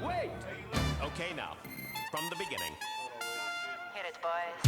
Wait! Okay, now, from the beginning. Hit it, boys.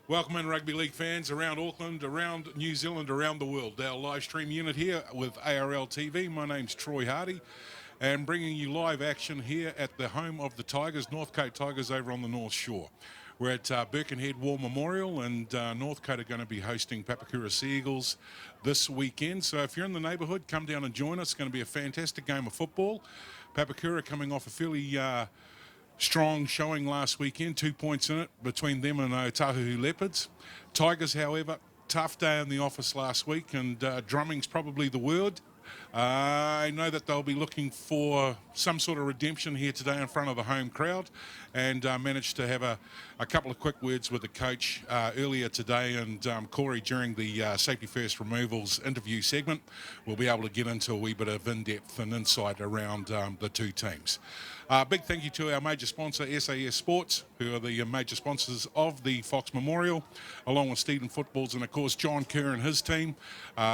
Welcome in rugby league fans around Auckland, around New Zealand, around the world. Our live stream unit here with ARL TV. My name's Troy Hardy and bringing you live action here at the home of the Tigers, Northcote Tigers over on the North Shore. We're at Birkenhead War Memorial and Northcote are going to be hosting Papakura Sea Eagles this weekend. So if you're in the neighbourhood, come down and join us. It's going to be a fantastic game of football. Papakura coming off a fairly strong showing last weekend, 2 points in it between them and Otahuhu Leopards. Tigers, however, tough day in the office last week, and drumming's probably the word. I know that they'll be looking for some sort of redemption here today in front of the home crowd, and managed to have a couple of quick words with the coach earlier today, and Corey during the Safety First Removals interview segment will be able to get into a wee bit of in-depth and insight around the two teams. Big thank you to our major sponsor, SAS Sports, who are the major sponsors of the Fox Memorial, along with Stephen Footballs and, of course, John Kerr and his team,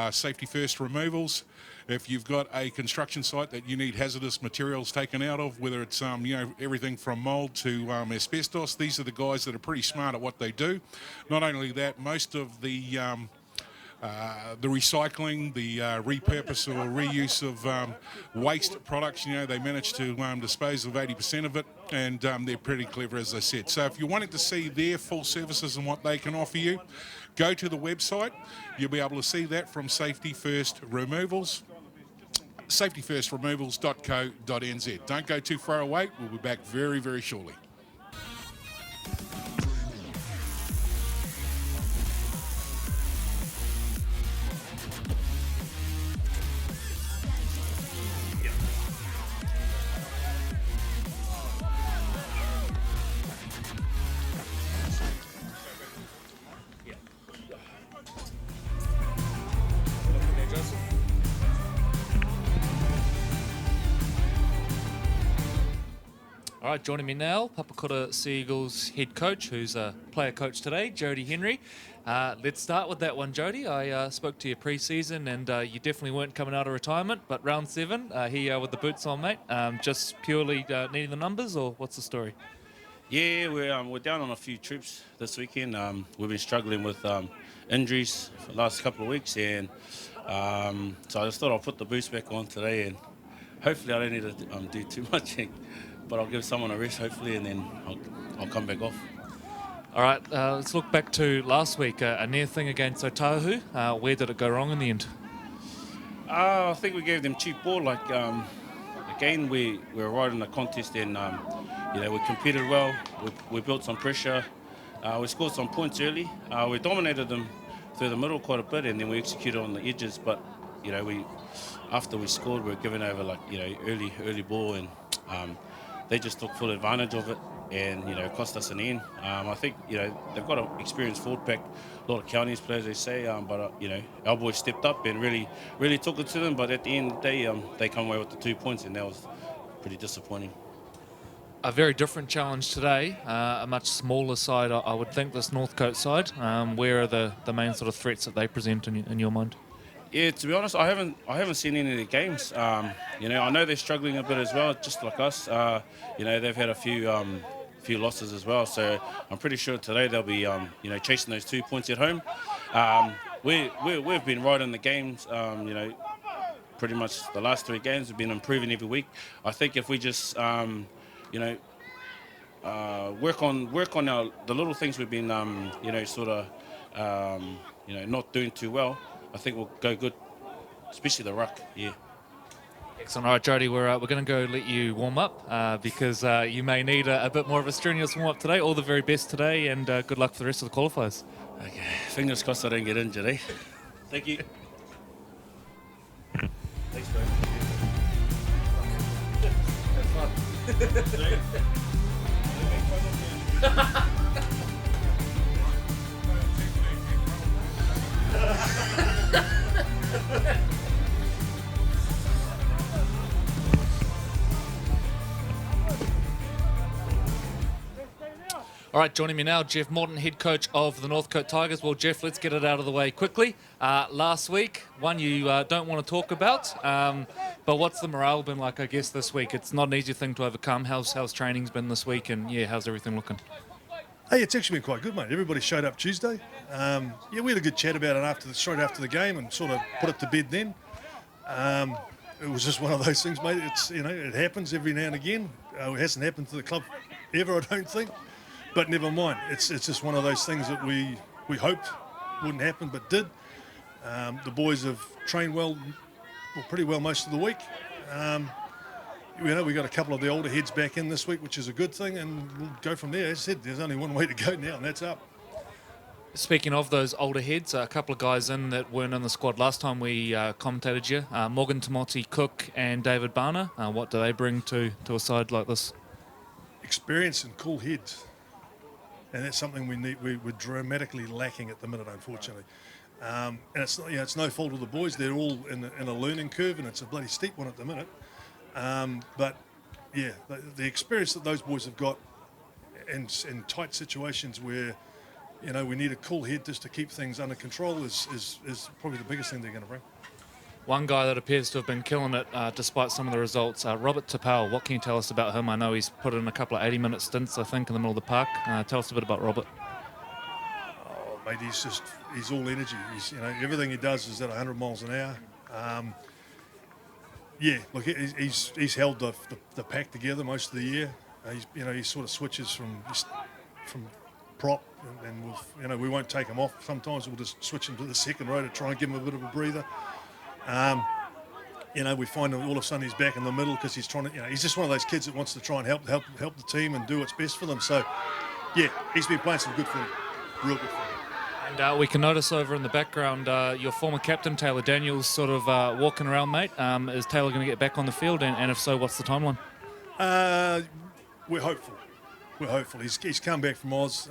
Safety First Removals. If you've got a construction site that you need hazardous materials taken out of, whether it's everything from mould to asbestos, these are the guys that are pretty smart at what they do. Not only that, most of the recycling, the repurpose or reuse of waste products, they manage to dispose of 80% of it, and they're pretty clever, as I said. So if you're wanting to see their full services and what they can offer you, go to the website. You'll be able to see that from Safety First Removals, safetyfirstremovals.co.nz. Don't go too far away. We'll be back very, very shortly. All right, joining me now, Papakura Sea Eagles head coach, who's a player coach today, Jody Henry. Let's start with that one, Jody. I spoke to you pre-season, and you definitely weren't coming out of retirement, but round 7, here with the boots on, mate. Just purely needing the numbers, or what's the story? Yeah, we're down on a few troops this weekend. We've been struggling with injuries for the last couple of weeks, and so I just thought I'll put the boots back on today, and hopefully I don't need to do too much. But I'll give someone a rest, hopefully, and then I'll come back off. All right, let's look back to last week, a near thing against Otahuhu. Where did it go wrong in the end? I think we gave them cheap ball. Again, we were right in the contest, and we competed well. We built some pressure. We scored some points early. We dominated them through the middle quite a bit, and then we executed on the edges. But after we scored, we were giving over early ball, and they just took full advantage of it, and it cost us an end. I think they've got an experienced forward pack, a lot of counties players, they say, but our boys stepped up and really took it to them. But at the end of the day, they come away with the 2 points, and that was pretty disappointing. A very different challenge today, a much smaller side, I would think, this Northcote side. Where are the main sort of threats that they present in your mind? Yeah, to be honest, I haven't seen any of the games. I know they're struggling a bit as well, just like us. They've had a few few losses as well. So I'm pretty sure today they'll be, chasing those 2 points at home. We've been right in the games, pretty much the last 3 games. We've been improving every week. I think if we just, work on the little things we've been, not doing too well, I think we'll go good, especially the ruck. Yeah. Excellent. All right, Jody, we're going to go let you warm up because you may need a bit more of a strenuous warm up today. All the very best today, and good luck for the rest of the qualifiers. Okay. Fingers crossed I don't get injured, eh? Thank you. Thanks, bro. All right, joining me now, Jeff Morton, head coach of the Northcote Tigers. Well, Jeff, let's get it out of the way quickly. Last week, one you don't want to talk about, but what's the morale been like, I guess, this week? It's not an easy thing to overcome. How's training's been this week, and, yeah, how's everything looking? Hey, it's actually been quite good, mate. Everybody showed up Tuesday. We had a good chat about it straight after the game and sort of put it to bed then. It was just one of those things, mate. It's, it happens every now and again. It hasn't happened to the club ever, I don't think. But never mind. It's just one of those things that we hoped wouldn't happen, but did. The boys have trained pretty well most of the week. We got a couple of the older heads back in this week, which is a good thing, and we'll go from there. As I said, there's only one way to go now, and that's up. Speaking of those older heads, a couple of guys in that weren't in the squad last time we commentated you, Morgan Tamoti Cook and David Barner. What do they bring to a side like this? Experience and cool heads. And that's something we're dramatically lacking at the minute, unfortunately. And it's no fault of the boys. They're all in a learning curve, and it's a bloody steep one at the minute. But yeah, the experience that those boys have got in tight situations where we need a cool head just to keep things under control is probably the biggest thing they're going to bring. One guy that appears to have been killing it despite some of the results, Robert Tapau. What can you tell us about him? I know he's put in a couple of 80-minute stints, I think, in the middle of the park. Tell us a bit about Robert. Oh, mate, he's all energy. Everything he does is at 100 miles an hour. Look, he's held the pack together most of the year. He sort of switches from prop, and we won't take him off. Sometimes we'll just switch him to the second row to try and give him a bit of a breather. We find that all of a sudden he's back in the middle because he's trying to, he's just one of those kids that wants to try and help the team and do what's best for them. So, yeah, he's been playing some good footy, real good footy. And we can notice over in the background your former captain, Taylor Daniels, sort of walking around, mate. Is Taylor going to get back on the field? And if so, what's the timeline? We're hopeful. He's come back from Oz.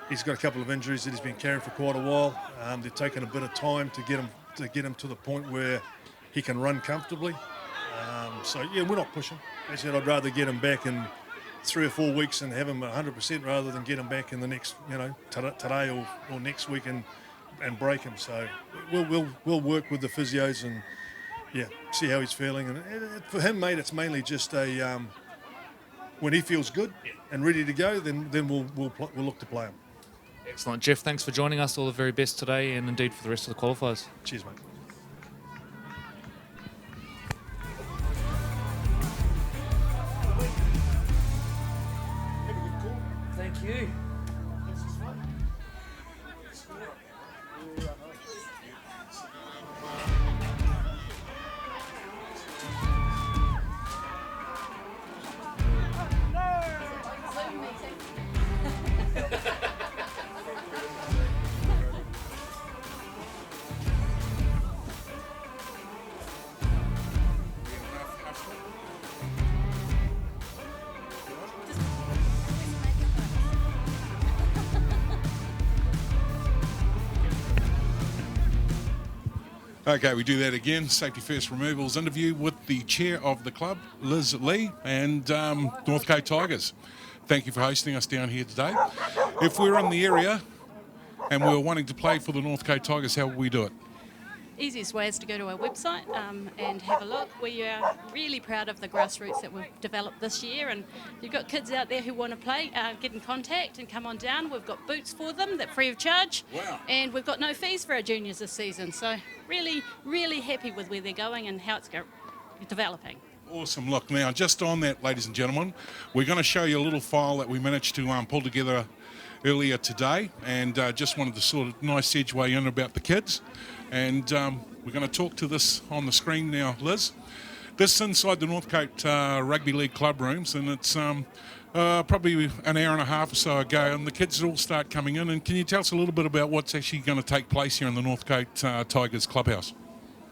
He's got a couple of injuries that he's been carrying for quite a while. They're taking a bit of time to get him to the point where he can run comfortably. We're not pushing. As I said, I'd rather get him back in 3 or 4 weeks and have him 100% rather than get him back in the next, today or next week and break him. So we'll work with the physios and see how he's feeling. And for him, mate, it's mainly just when he feels good and ready to go, then we'll look to play him. Excellent. Jeff, thanks for joining us. All the very best today and indeed for the rest of the qualifiers. Cheers, mate. Thank you. Okay, we do that again. Safety First Removals interview with the chair of the club, Liz Lee, and Northcote Tigers. Thank you for hosting us down here today. If we're in the area and we're wanting to play for the Northcote Tigers, how will we do it? easiest way is to go to our website and have a look. We are really proud of the grassroots that we've developed this year, and you've got kids out there who want to play, get in contact and come on down. We've got boots for them that free of charge. Wow. And we've got no fees for our juniors this season, so really, really happy with where they're going and how it's developing. Awesome. Look, now, just on that, ladies and gentlemen, we're going to show you a little file that we managed to pull together earlier today, and just wanted to sort of nice segue in about the kids. And we're going to talk to this on the screen now, Liz. This is inside the Northcote Rugby League club rooms, and it's probably an hour and a half or so ago, and the kids all start coming in. And can you tell us a little bit about what's actually going to take place here in the Northcote Tigers clubhouse?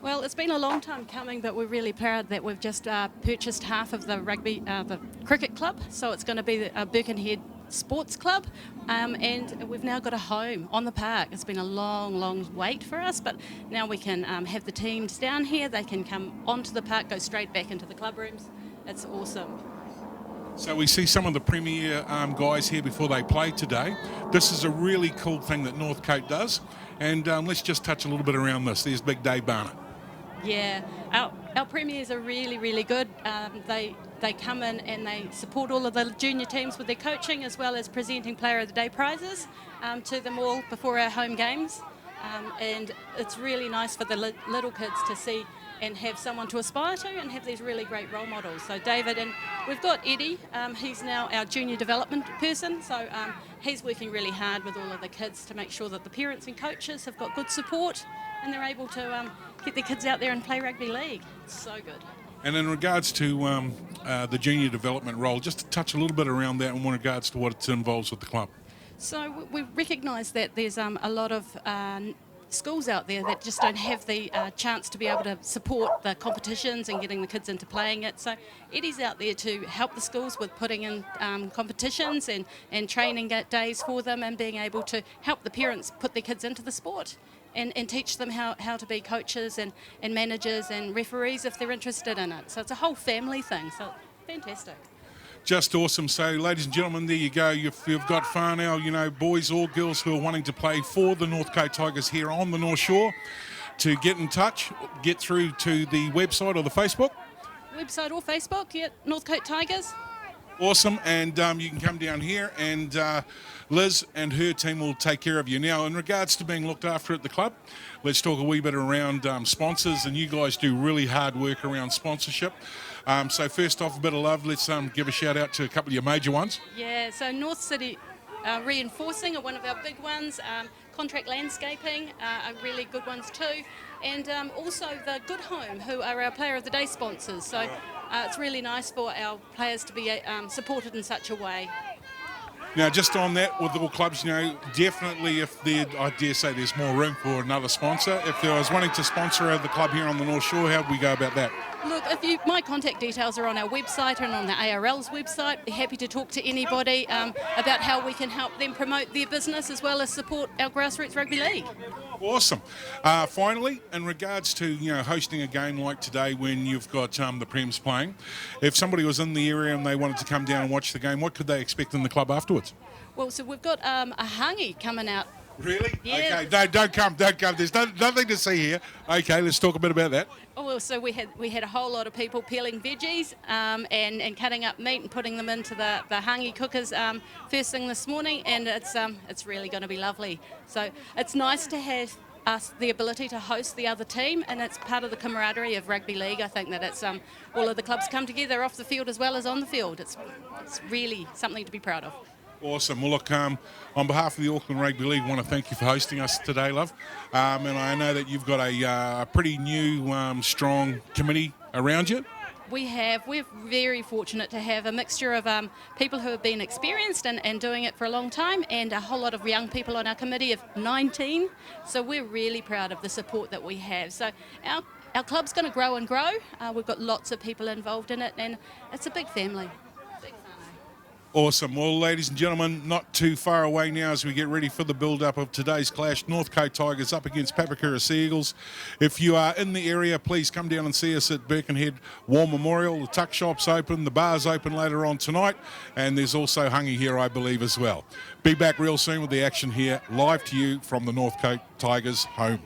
Well, it's been a long time coming, but we're really proud that we've just purchased half of the cricket club. So it's going to be a Birkenhead Sports Club, and we've now got a home on the park. It's been a long, long wait for us, but now we can have the teams down here. They can come onto the park, go straight back into the club rooms. It's awesome. So we see some of the premier guys here before they play today. This is a really cool thing that Northcote does, and let's just touch a little bit around this. There's Big Dave Barnett. Yeah, our premiers are really, really good. They come in and they support all of the junior teams with their coaching, as well as presenting Player of the Day prizes to them all before our home games. And it's really nice for the little kids to see and have someone to aspire to and have these really great role models. So David, and we've got Eddie, he's now our junior development person, so he's working really hard with all of the kids to make sure that the parents and coaches have got good support and they're able to get their kids out there and play rugby league. It's so good. And in regards to the junior development role, just to touch a little bit around that in regards to what it involves with the club. So we recognise that there's a lot of schools out there that just don't have the chance to be able to support the competitions and getting the kids into playing it. So Eddie's out there to help the schools with putting in competitions and training days for them, and being able to help the parents put their kids into the sport and teach them how to be coaches and managers and referees if they're interested in it. So it's a whole family thing, so fantastic. Just awesome. So, ladies and gentlemen, there you go. You've got far now, boys or girls who are wanting to play for the Northcote Tigers here on the North Shore. To get in touch, get through to the website or the Facebook. Website or Facebook, yeah, Northcote Tigers. Awesome, and you can come down here, and Liz and her team will take care of you. Now, in regards to being looked after at the club, let's talk a wee bit around sponsors, and you guys do really hard work around sponsorship. So first off, a bit of love. Let's give a shout out to a couple of your major ones. Yeah, so North City Reinforcing are one of our big ones. Contract Landscaping are really good ones too. And also the Good Home, who are our Player of the Day sponsors. So it's really nice for our players to be supported in such a way. Now, just on that, with all clubs, definitely I dare say there's more room for another sponsor. If there was wanting to sponsor the club here on the North Shore, how do we go about that? Look, my contact details are on our website and on the ARL's website. We're happy to talk to anybody about how we can help them promote their business as well as support our grassroots rugby league. Awesome. Finally, in regards to hosting a game like today when you've got the Prems playing, if somebody was in the area and they wanted to come down and watch the game, what could they expect in the club afterwards? Well, so we've got a hangi coming out. Really? Yeah. Okay, no, don't come. There's nothing to see here. Okay, let's talk a bit about that. Oh, well, so we had a whole lot of people peeling veggies and cutting up meat and putting them into the hangi cookers first thing this morning, and it's really going to be lovely. So it's nice to have us the ability to host the other team, and it's part of the camaraderie of rugby league. I think that it's all of the clubs come together off the field as well as on the field. It's really something to be proud of. Awesome. Well, look, on behalf of the Auckland Rugby League, I want to thank you for hosting us today, love. And I know that you've got a pretty new, strong committee around you. We're very fortunate to have a mixture of people who have been experienced and doing it for a long time, and a whole lot of young people on our committee of 19. So we're really proud of the support that we have. So our club's going to grow and grow. We've got lots of people involved in it, and it's a big family. Awesome. Well, ladies and gentlemen, not too far away now as we get ready for the build-up of today's clash. Northcote Tigers up against Papakura Sea Eagles. If you are in the area, please come down and see us at Birkenhead War Memorial. The tuck shop's open, the bar's open later on tonight, and there's also hangi here, I believe, as well. Be back real soon with the action here, live to you from the Northcote Tigers home.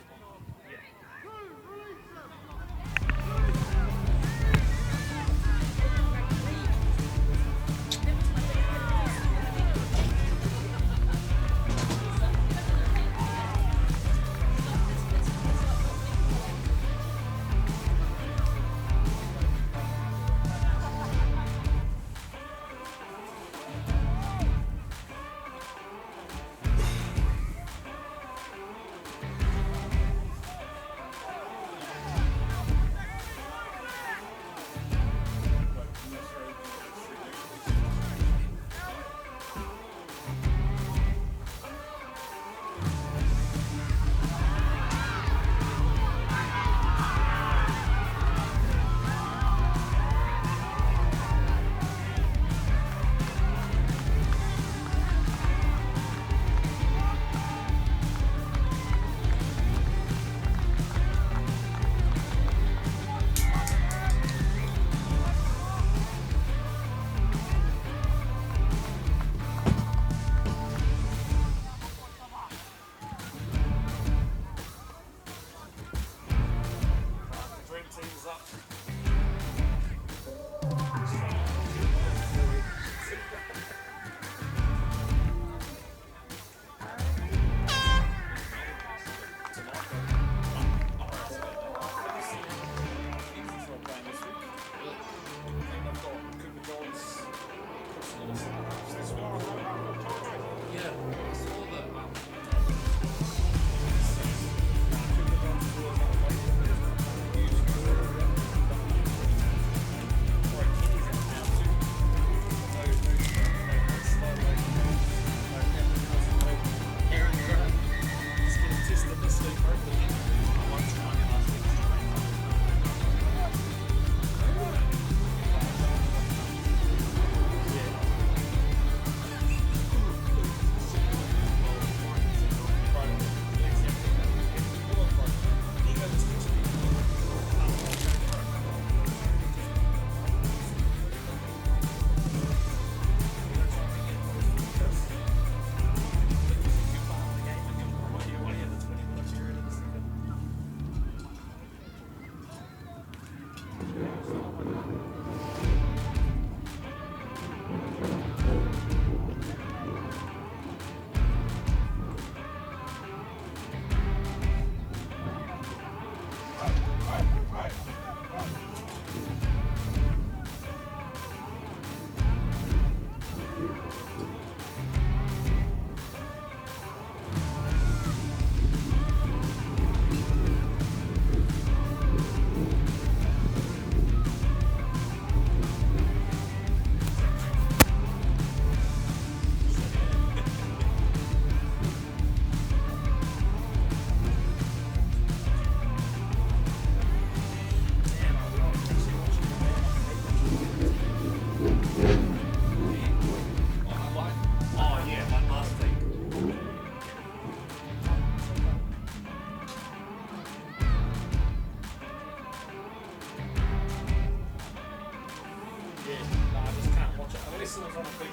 Cecil's on a big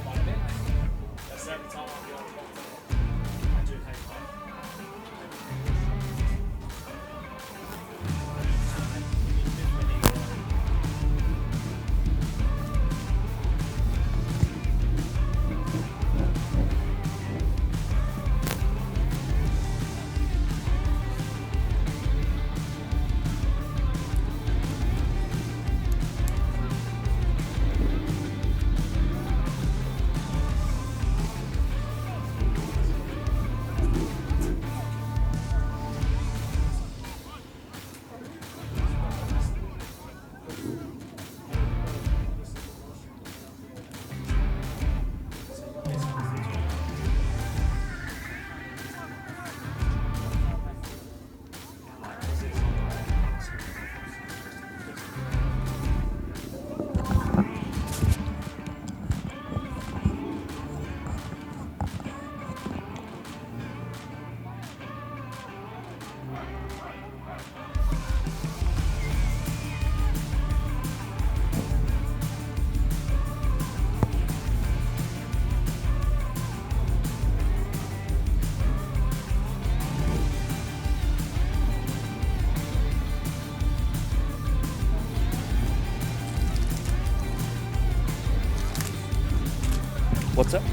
like that. That's the only time I'll be on the bottom. I do hate mine. What's up?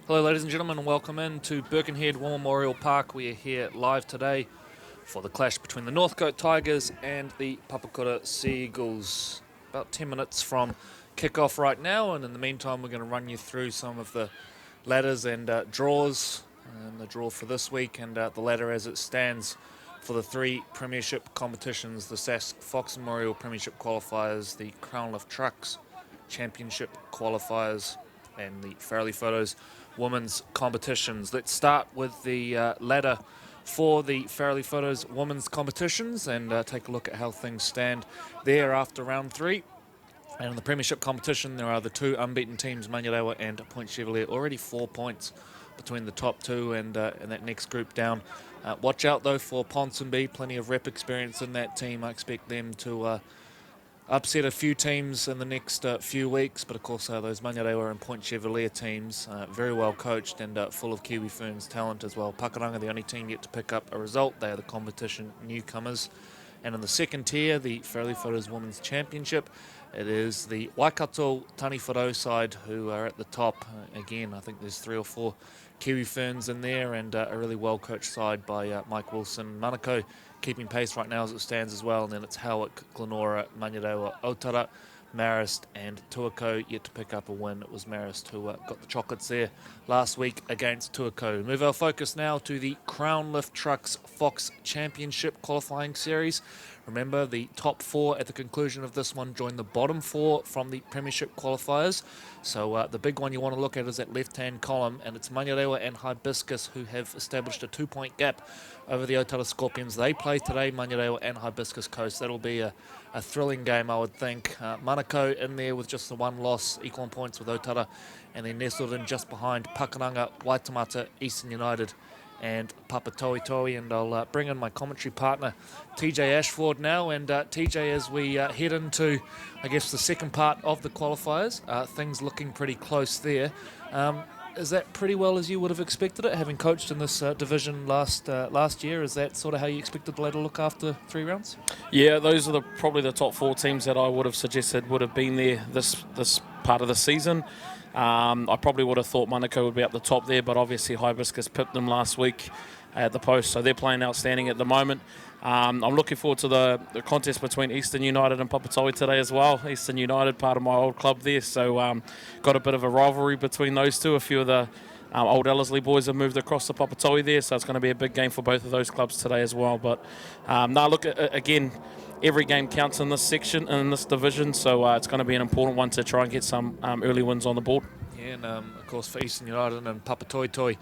Hello ladies and gentlemen, and welcome in to Birkenhead War Memorial Park. We are here live today for the clash between the Northcote Tigers and the Papakura Seagulls. About 10 minutes from kickoff right now, and in the meantime we're going to run you through some of the ladders and draws, and the draw for this week and the ladder as it stands for the three premiership competitions: the Sask Fox Memorial Premiership Qualifiers, the Crown Lift Trucks Championship Qualifiers, and the Fairley Photos Women's Competitions. Let's start with the ladder for the Fairley Photos Women's Competitions and take a look at how things stand there after round 3. And in the Premiership competition, there are the two unbeaten teams, Manurewa and Point Chevalier, already 4 points between the top two and that next group down. Watch out though for Ponsonby, plenty of rep experience in that team. I expect them to upset a few teams in the next few weeks, but of course those Manurewa and Point Chevalier teams, very well coached and full of Kiwi Ferns talent as well. Pakuranga, the only team yet to pick up a result. They are the competition newcomers. And in the second tier, the Fairley Photos Women's Championship, it is the Waikato Taniwharo side who are at the top. Again, I think there's 3 or 4 Kiwi Ferns in there, and a really well coached side by Mike Wilson. Manukau keeping pace right now as it stands as well, and then it's Howick, Glenora, Manurewa, Otara, Marist and Tuakau yet to pick up a win. It was Marist who got the chocolates there last week against Tuakau. Move our focus now to the Crown Lift Trucks Fox Championship qualifying series. Remember, the top 4 at the conclusion of this one join the bottom 4 from the Premiership qualifiers. So the big one you want to look at is that left-hand column, and it's Manurewa and Hibiscus who have established a 2-point gap over the Otara Scorpions. They play today, Manurewa and Hibiscus Coast. That'll be a thrilling game, I would think. Manukau in there with just the 1 loss, equal on points with Otara, and then nestled in just behind Pakuranga, Waitemata, Eastern United and Papatoetoe. And I'll bring in my commentary partner TJ Ashford now, and TJ, as we head into I guess the second part of the qualifiers, things looking pretty close there. is that pretty well as you would have expected it, having coached in this division last year? Is that sort of how you expected the ladder to look after 3 rounds? Yeah, those are probably the top 4 teams that I would have suggested would have been there this part of the season. I probably would have thought Manukau would be up the top there, but obviously Hibiscus pipped them last week at the post, so they're playing outstanding at the moment. I'm looking forward to the contest between Eastern United and Papatoi today as well. Eastern United, part of my old club there, so got a bit of a rivalry between those two. A few of the old Ellerslie boys have moved across to Papatoi there, so it's going to be a big game for both of those clubs today as well. But look, again, every game counts in this section, in this division, so it's going to be an important one to try and get some early wins on the board. Yeah, and of course for Eastern United and Papatoi,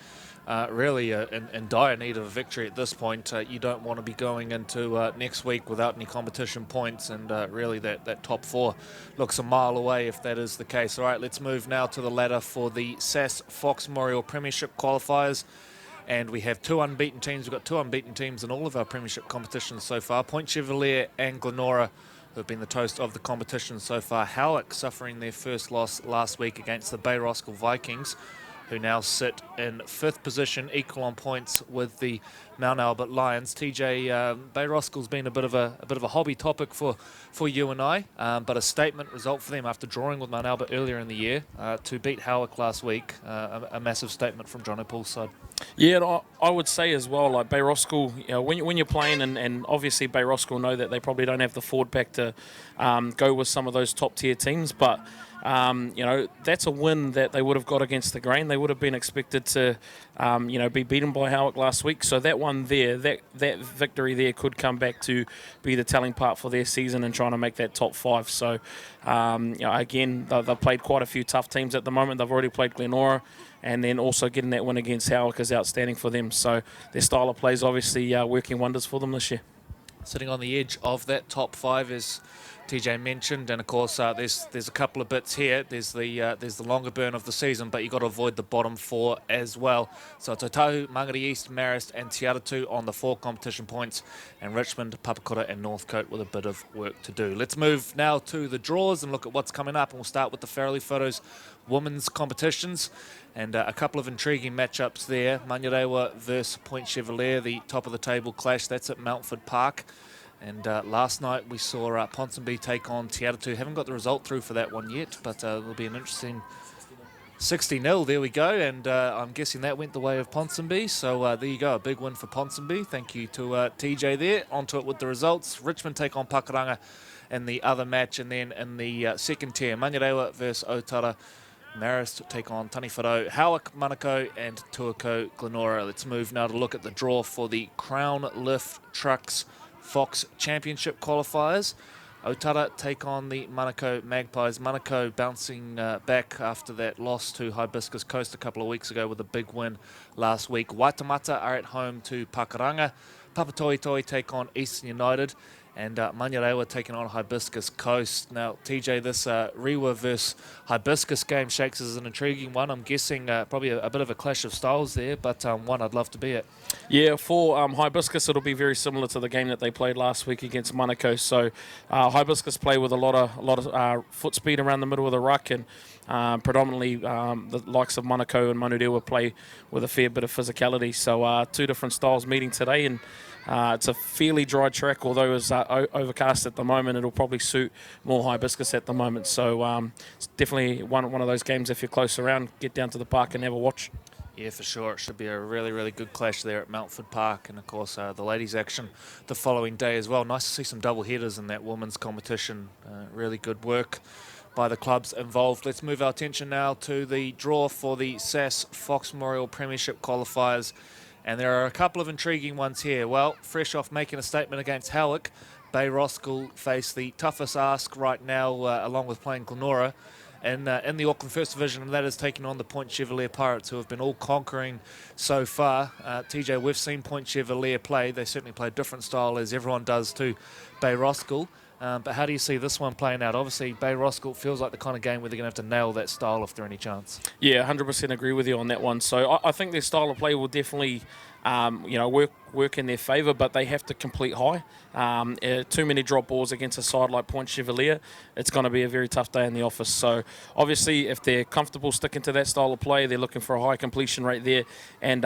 really in dire need of a victory at this point. You don't want to be going into next week without any competition points, and really that top 4 looks a mile away if that is the case. All right, let's move now to the ladder for the SAS Fox Memorial Premiership qualifiers. And we have 2 unbeaten teams. We've got 2 unbeaten teams in all of our premiership competitions so far. Point Chevalier and Glenora, who have been the toast of the competition so far. Howick suffering their first loss last week against the Bay Roskill Vikings, who now sit in 5th position, equal on points with the Mount Albert Lions. TJ, Bay Roskill's been a bit of a hobby topic for you and I, but a statement result for them after drawing with Mount Albert earlier in the year to beat Howick last week. A massive statement from John O'Pool's side. Yeah, and I would say as well, like Bay Roskill, when you're playing, and obviously Bay Roskill know that they probably don't have the forward pack to go with some of those top tier teams, but that's a win that they would have got against the Grain. They would have been expected to, be beaten by Howick last week. So that one there, that victory there could come back to be the telling part for their season and trying to make that top 5. So, again, they've played quite a few tough teams at the moment. They've already played Glenora, and then also getting that win against Howick is outstanding for them. So their style of play is obviously working wonders for them this year. Sitting on the edge of that top 5 is TJ mentioned, and of course there's a couple of bits here. There's the longer burn of the season, but you've got to avoid the bottom 4 as well. So it's Otahu, Mangere East, Marist and Te Aratu on the 4 competition points, and Richmond, Papakura and Northcote with a bit of work to do. Let's move now to the draws and look at what's coming up, and we'll start with the Farrelly Photos women's competitions, and a couple of intriguing matchups there. Manurewa versus Point Chevalier, the top of the table clash. That's at Mountford Park. And last night we saw Ponsonby take on Te Aratu. Haven't got the result through for that one yet, but it'll be an interesting 60-0. There we go, and I'm guessing that went the way of Ponsonby. So there you go, a big win for Ponsonby. Thank you to TJ there. Onto it with the results. Richmond take on Pakuranga in the other match, and then in the second tier, Manurewa versus Otara. Marist take on Taniwharau, Howick, Manukau and Tuakau Glenora. Let's move now to look at the draw for the Crown Lift Trucks Fox Championship qualifiers. Otara take on the Manukau Magpies. Manukau bouncing back after that loss to Hibiscus Coast a couple of weeks ago with a big win last week. Waitamata are at home to Pakuranga. Papatoetoe take on Eastern United. And Manurewa taking on Hibiscus Coast. Now, TJ, this Rewa versus Hibiscus game shakes as an intriguing one. I'm guessing probably a bit of a clash of styles there, but one I'd love to be at. Yeah, for Hibiscus, it'll be very similar to the game that they played last week against Manukau. So Hibiscus play with a lot of foot speed around the middle of the ruck, and predominantly the likes of Manukau and Manurewa play with a fair bit of physicality. So 2 different styles meeting today, and it's a fairly dry track, although it's overcast at the moment. It'll probably suit more Hibiscus at the moment. So it's definitely one of those games, if you're close around, get down to the park and have a watch. Yeah, for sure. It should be a really, really good clash there at Mountford Park. And, of course, the ladies' action the following day as well. Nice to see some double headers in that women's competition. Really good work by the clubs involved. Let's move our attention now to the draw for the SAS Fox Memorial Premiership qualifiers. And there are a couple of intriguing ones here. Well, fresh off making a statement against Howick, Bay Roskill face the toughest ask right now, along with playing Glenora, in the Auckland First Division, and that is taking on the Point Chevalier Pirates, who have been all conquering so far. TJ, we've seen Point Chevalier play. They certainly play a different style, as everyone does, to Bay Roskill. But how do you see this one playing out? Obviously, Bay Roskill feels like the kind of game where they're going to have to nail that style if there's any chance. Yeah, 100% agree with you on that one. So I think their style of play will definitely work in their favour, but they have to complete high. Too many drop balls against a side like Point Chevalier, it's going to be a very tough day in the office. So obviously, if they're comfortable sticking to that style of play, they're looking for a high completion rate there. And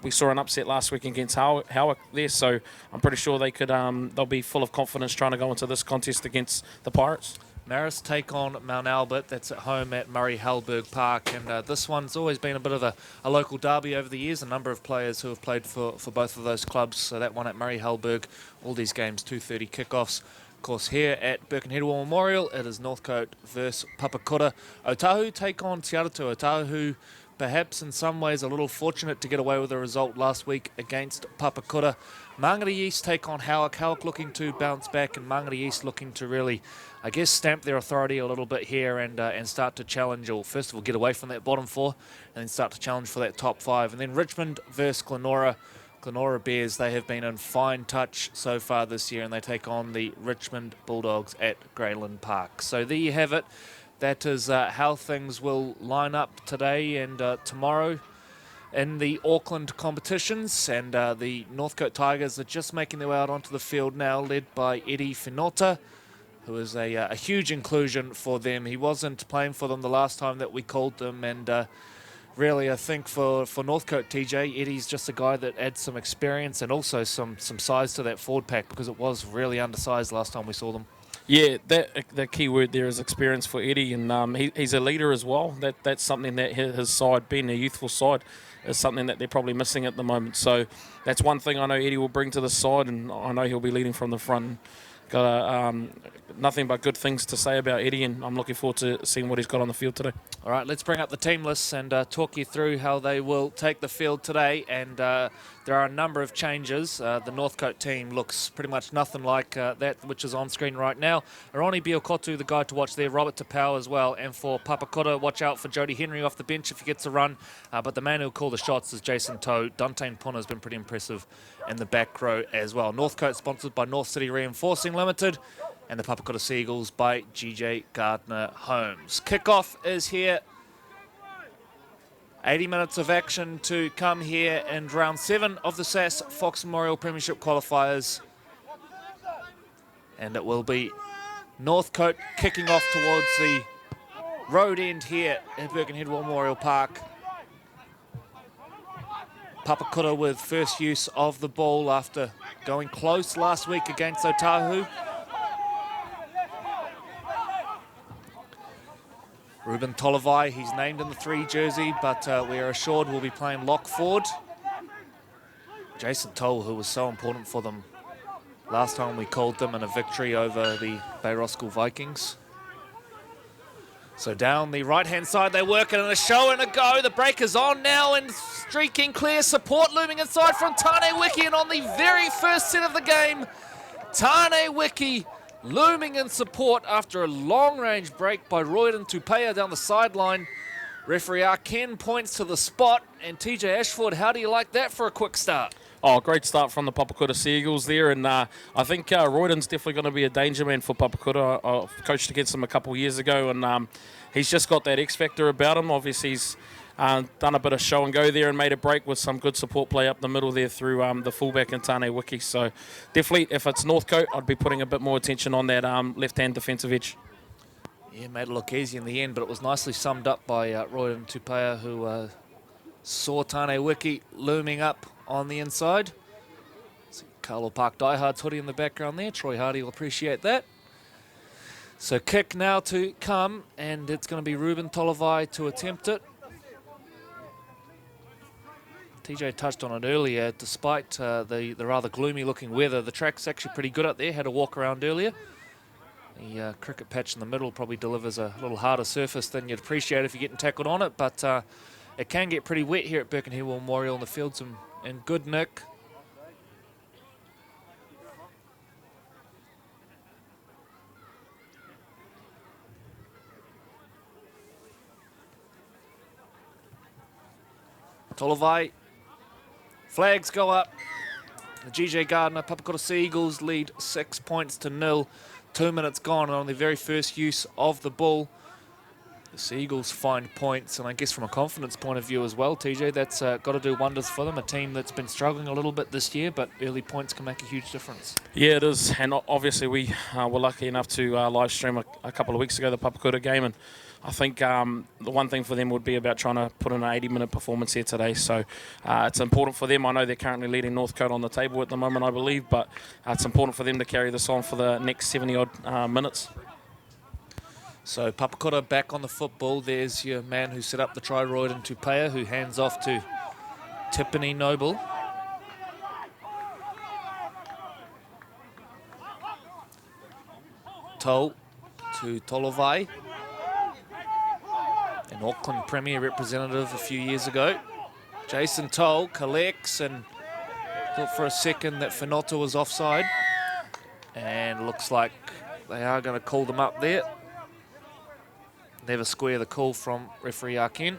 we saw an upset last week against Howick there, so I'm pretty sure they'll be full of confidence trying to go into this contest against the Pirates. Marist take on Mount Albert. That's at home at Murray Halberg Park, and this one's always been a bit of a local derby over the years. A number of players who have played for both of those clubs. So that one at Murray Halberg, all these games 2:30 kickoffs. Of course, here at Birkenhead War Memorial, it is Northcote versus Papakura. Otahu take on Te Aratu. Otahu, perhaps in some ways a little fortunate to get away with a result last week against Papakura. Mangere East take on Howick. Howick looking to bounce back, and Mangere East looking to really, I guess, stamp their authority a little bit here and start to challenge, or first of all get away from that bottom four and then start to challenge for that top five. And then Richmond versus Glenora. Glenora Bears, they have been in fine touch so far this year, and they take on the Richmond Bulldogs at Greyland Park. So there you have it. That is how things will line up today and tomorrow in the Auckland competitions. And the Northcote Tigers are just making their way out onto the field now, led by Eddie Finota, who is a huge inclusion for them. He wasn't playing for them the last time that we called them, and really I think for Northcote, TJ, Eddie's just a guy that adds some experience and also some size to that forward pack, because it was really undersized last time we saw them. Yeah, the key word there is experience for Eddie, and he's a leader as well. That's something that his side, being a youthful side, is something that they're probably missing at the moment. So that's one thing I know Eddie will bring to the side, and I know he'll be leading from the front. Got nothing but good things to say about Eddie, and I'm looking forward to seeing what he's got on the field today. All right, let's bring up the team lists and talk you through how they will take the field today. And there are a number of changes. The Northcote team looks pretty much nothing like that which is on screen right now. Aroni Biokotu, the guy to watch there, Robert Tapau as well. And for Papakura, watch out for Jody Henry off the bench if he gets a run. But the man who'll call the shots is Jason Toe. Dante Puna has been pretty impressive in the back row as well. Northcote sponsored by North City Reinforcing Limited, and the Papakura Seagulls by GJ Gardner Homes. Kickoff is here. 80 minutes of action to come here in round 7 of the SAS Fox Memorial Premiership qualifiers. And it will be Northcote kicking off towards the road end here at Birkenhead War Memorial Park. Papakura with first use of the ball after going close last week against Otahu. Ruben Tolavai, he's named in the 3 jersey, but we are assured will be playing lock forward. Jason Toll, who was so important for them last time we called them in a victory over the Bay Roskill Vikings. So down the right-hand side, they work it in a show and a go. The break is on now and streaking clear. Support looming inside from Tane Wiki, and on the very first set of the game, Tane Wiki looming in support after a long-range break by Royden Tupea down the sideline. Referee Arken points to the spot, and TJ Ashford, how do you like that for a quick start? Oh, great start from the Papakura Seagulls there, and I think Royden's definitely going to be a danger man for Papakura. I coached against him a couple of years ago, and he's just got that X factor about him. Obviously, he's done a bit of show and go there and made a break with some good support play up the middle there through the fullback and Tane Wiki. So definitely, if it's Northcote, I'd be putting a bit more attention on that left-hand defensive edge. Yeah, made it look easy in the end, but it was nicely summed up by Royden Tupea, who saw Tane Wiki looming up on the inside. See Carlo Park Diehard's hoodie in the background there. Troy Hardy will appreciate that. So kick now to come, and it's going to be Ruben Tolavai to attempt it. TJ touched on it earlier. Despite the rather gloomy looking weather, the track's actually pretty good up there. Had a walk around earlier. The cricket patch in the middle probably delivers a little harder surface than you'd appreciate if you're getting tackled on it, but it can get pretty wet here at Birkenhead War Memorial, and the field's in good nick. Tolavai, flags go up. The GJ Gardner Papakura Seagulls lead 6 points to 0. 2 minutes gone on the very first use of the ball. The Seagulls find points, and I guess from a confidence point of view as well, TJ, that's got to do wonders for them. A team that's been struggling a little bit this year, but early points can make a huge difference. Yeah, it is. And obviously we were lucky enough to live stream a couple of weeks ago the Papakura game, and I think the one thing for them would be about trying to put in an 80-minute performance here today. So it's important for them. I know they're currently leading Northcote on the table at the moment, I believe, but it's important for them to carry this on for the next 70-odd minutes. So Papakura back on the football. There's your man who set up the try, Royden Tupea, who hands off to Tiffany Noble. Toll to Tolovai, an Auckland Premier representative a few years ago. Jason Toll collects and thought for a second that Whenota was offside. And looks like they are going to call them up there. Never square the call from referee Arkin.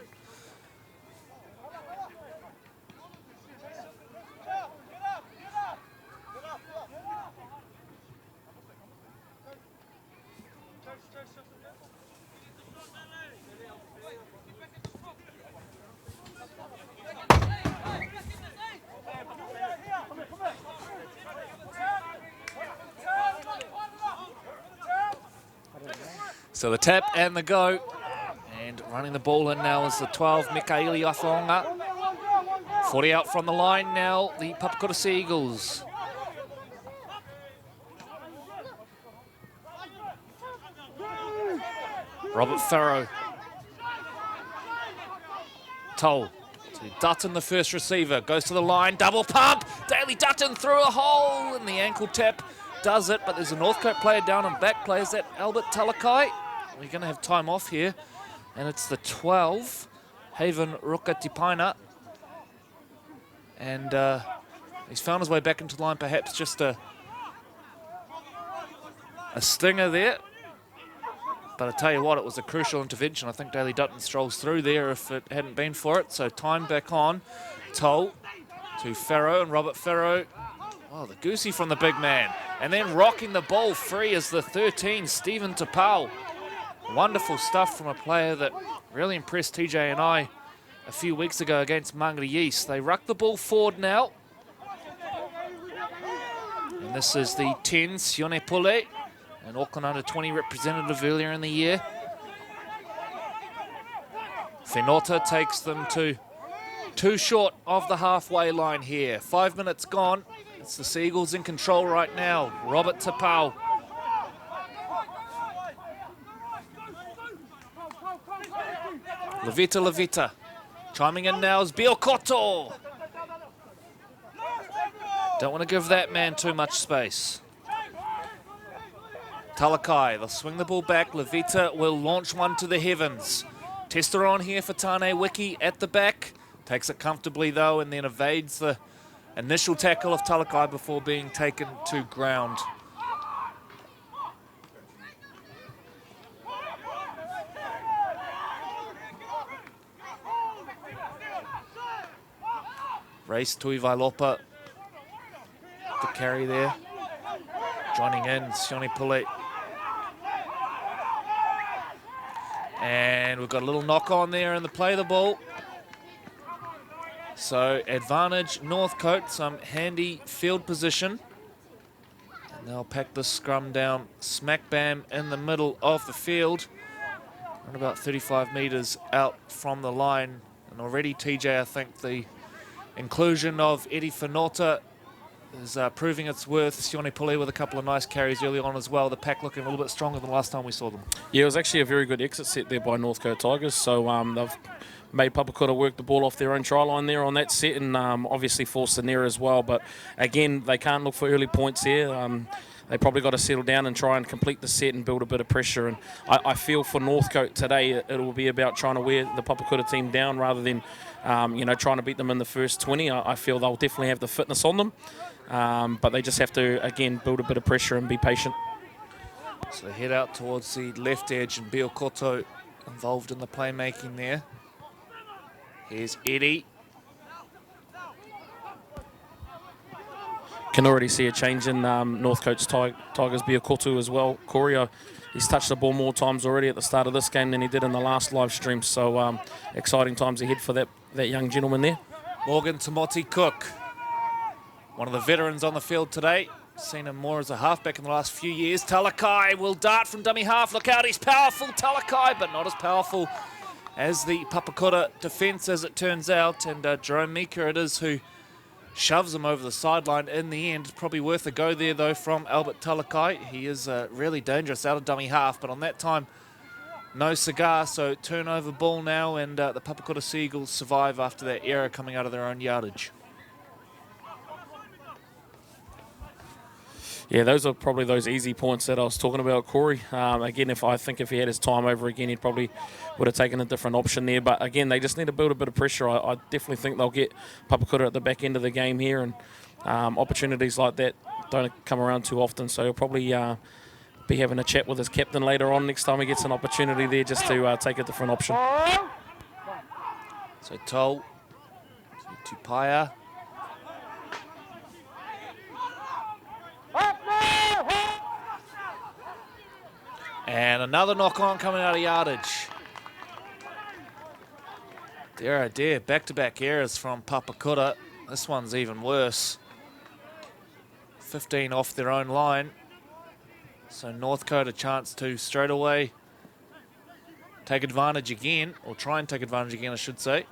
So the tap and the go. And running the ball in now is the 12, Mikaeli Afonga. 40 out from the line now, the Papakura Seagulls. Robert Farrow. Toll to Dutton, the first receiver. Goes to the line, double pump. Daly Dutton through a hole, and the ankle tap does it. But there's a Northcote player down and back. Plays that Albert Talakai. We're going to have time off here. And it's the 12, Haven Rukatipaina. And he's found his way back into the line, perhaps just a stinger there. But I tell you what, it was a crucial intervention. I think Daly Dutton strolls through there if it hadn't been for it. So time back on. Toll to Farrow, and Robert Farrow. Oh, the goosey from the big man. And then rocking the ball free is the 13, Stephen Tapau. Wonderful stuff from a player that really impressed TJ and I a few weeks ago against Mangere East. They ruck the ball forward now. And this is the 10, Sione Pule, an Auckland under-20 representative earlier in the year. Whenota takes them to too short of the halfway line here. 5 minutes gone. It's the Seagulls in control right now. Robert Tapau. Levita. Chiming in now is Biokoto. Don't want to give that man too much space. Talakai, they'll swing the ball back. Levita will launch one to the heavens. Tester on here for Tane Wiki at the back. Takes it comfortably though, and then evades the initial tackle of Talakai before being taken to ground. Race Tui Vailopa, the carry there. Joining in, Sione Pule. And we've got a little knock on there in the play of the ball. So advantage Northcote, some handy field position. And they'll pack the scrum down smack bam in the middle of the field. And about 35 metres out from the line. And already TJ, I think the inclusion of Eddie Whenota is proving its worth. Sione Pule with a couple of nice carries early on as well. The pack looking a little bit stronger than the last time we saw them. Yeah, it was actually a very good exit set there by Northcote Tigers. So they've made Papakura work the ball off their own try line there on that set, and obviously forced an error as well. But again, they can't look for early points here. They probably got to settle down and try and complete the set and build a bit of pressure. And I feel for Northcote today, it will be about trying to wear the Papakura team down rather than, trying to beat them in the first 20. I feel they'll definitely have the fitness on them, but they just have to, again, build a bit of pressure and be patient. So they head out towards the left edge, and Biokoto involved in the playmaking there. Here's Eddie. Can already see a change in Northcote's Tigers Biokoto as well. Corey, He's touched the ball more times already at the start of this game than he did in the last live stream. So exciting times ahead for that young gentleman there. Morgan Tamoti Cook, one of the veterans on the field today. Seen him more as a halfback in the last few years. Talakai will dart from dummy half. Look out, he's powerful, Talakai, but not as powerful as the Papakura defence, as it turns out. And Jerome Mika it is who shoves him over the sideline in the end. Probably worth a go there, though, from Albert Talakai. He is really dangerous out of dummy half, but on that time, no cigar, so turnover ball now, and the Papakura Seagulls survive after that error coming out of their own yardage. Yeah, those are probably those easy points that I was talking about, Corey. Again, if he had his time over again, he probably would have taken a different option there. But again, they just need to build a bit of pressure. I definitely think they'll get Papakura at the back end of the game here, and opportunities like that don't come around too often. So he'll probably be having a chat with his captain later on next time he gets an opportunity there, just to take a different option. So Tol to Paya. And another knock-on coming out of yardage. Dear, oh dear, back-to-back errors from Papakura. This one's even worse. 15 off their own line. So Northcote a chance to straight away take advantage again, or try and take advantage again, I should say.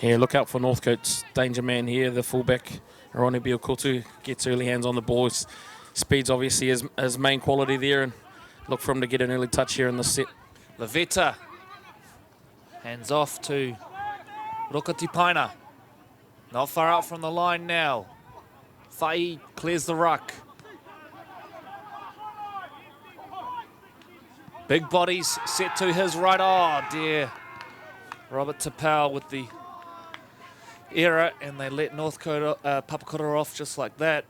Yeah, look out for Northcote's danger man here, the fullback, Aroni Biokotu, gets early hands on the ball. Speed's obviously his main quality there, and look for him to get an early touch here in the set. Lavetta hands off to Rokatipaina. Not far out from the line now. Fai clears the ruck. Big bodies set to his right. Oh dear. Robert Tapau with the error, and they let Northcote Papakura off just like that.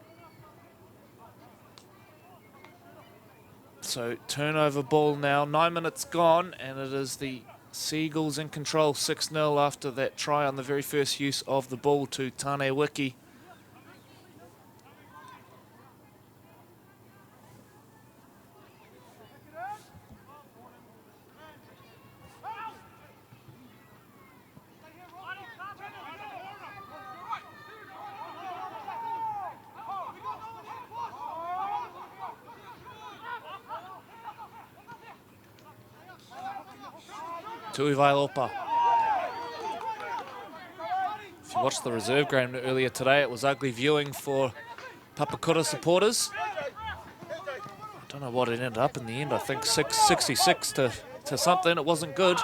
So turnover ball now, 9 minutes gone, and it is the Seagulls in control, 6-0 after that try on the very first use of the ball to Tane Wiki. Tui Vailopa. If you watched the reserve game earlier today, it was ugly viewing for Papakura supporters. I don't know what it ended up in the end. I think 66 to something. It wasn't good.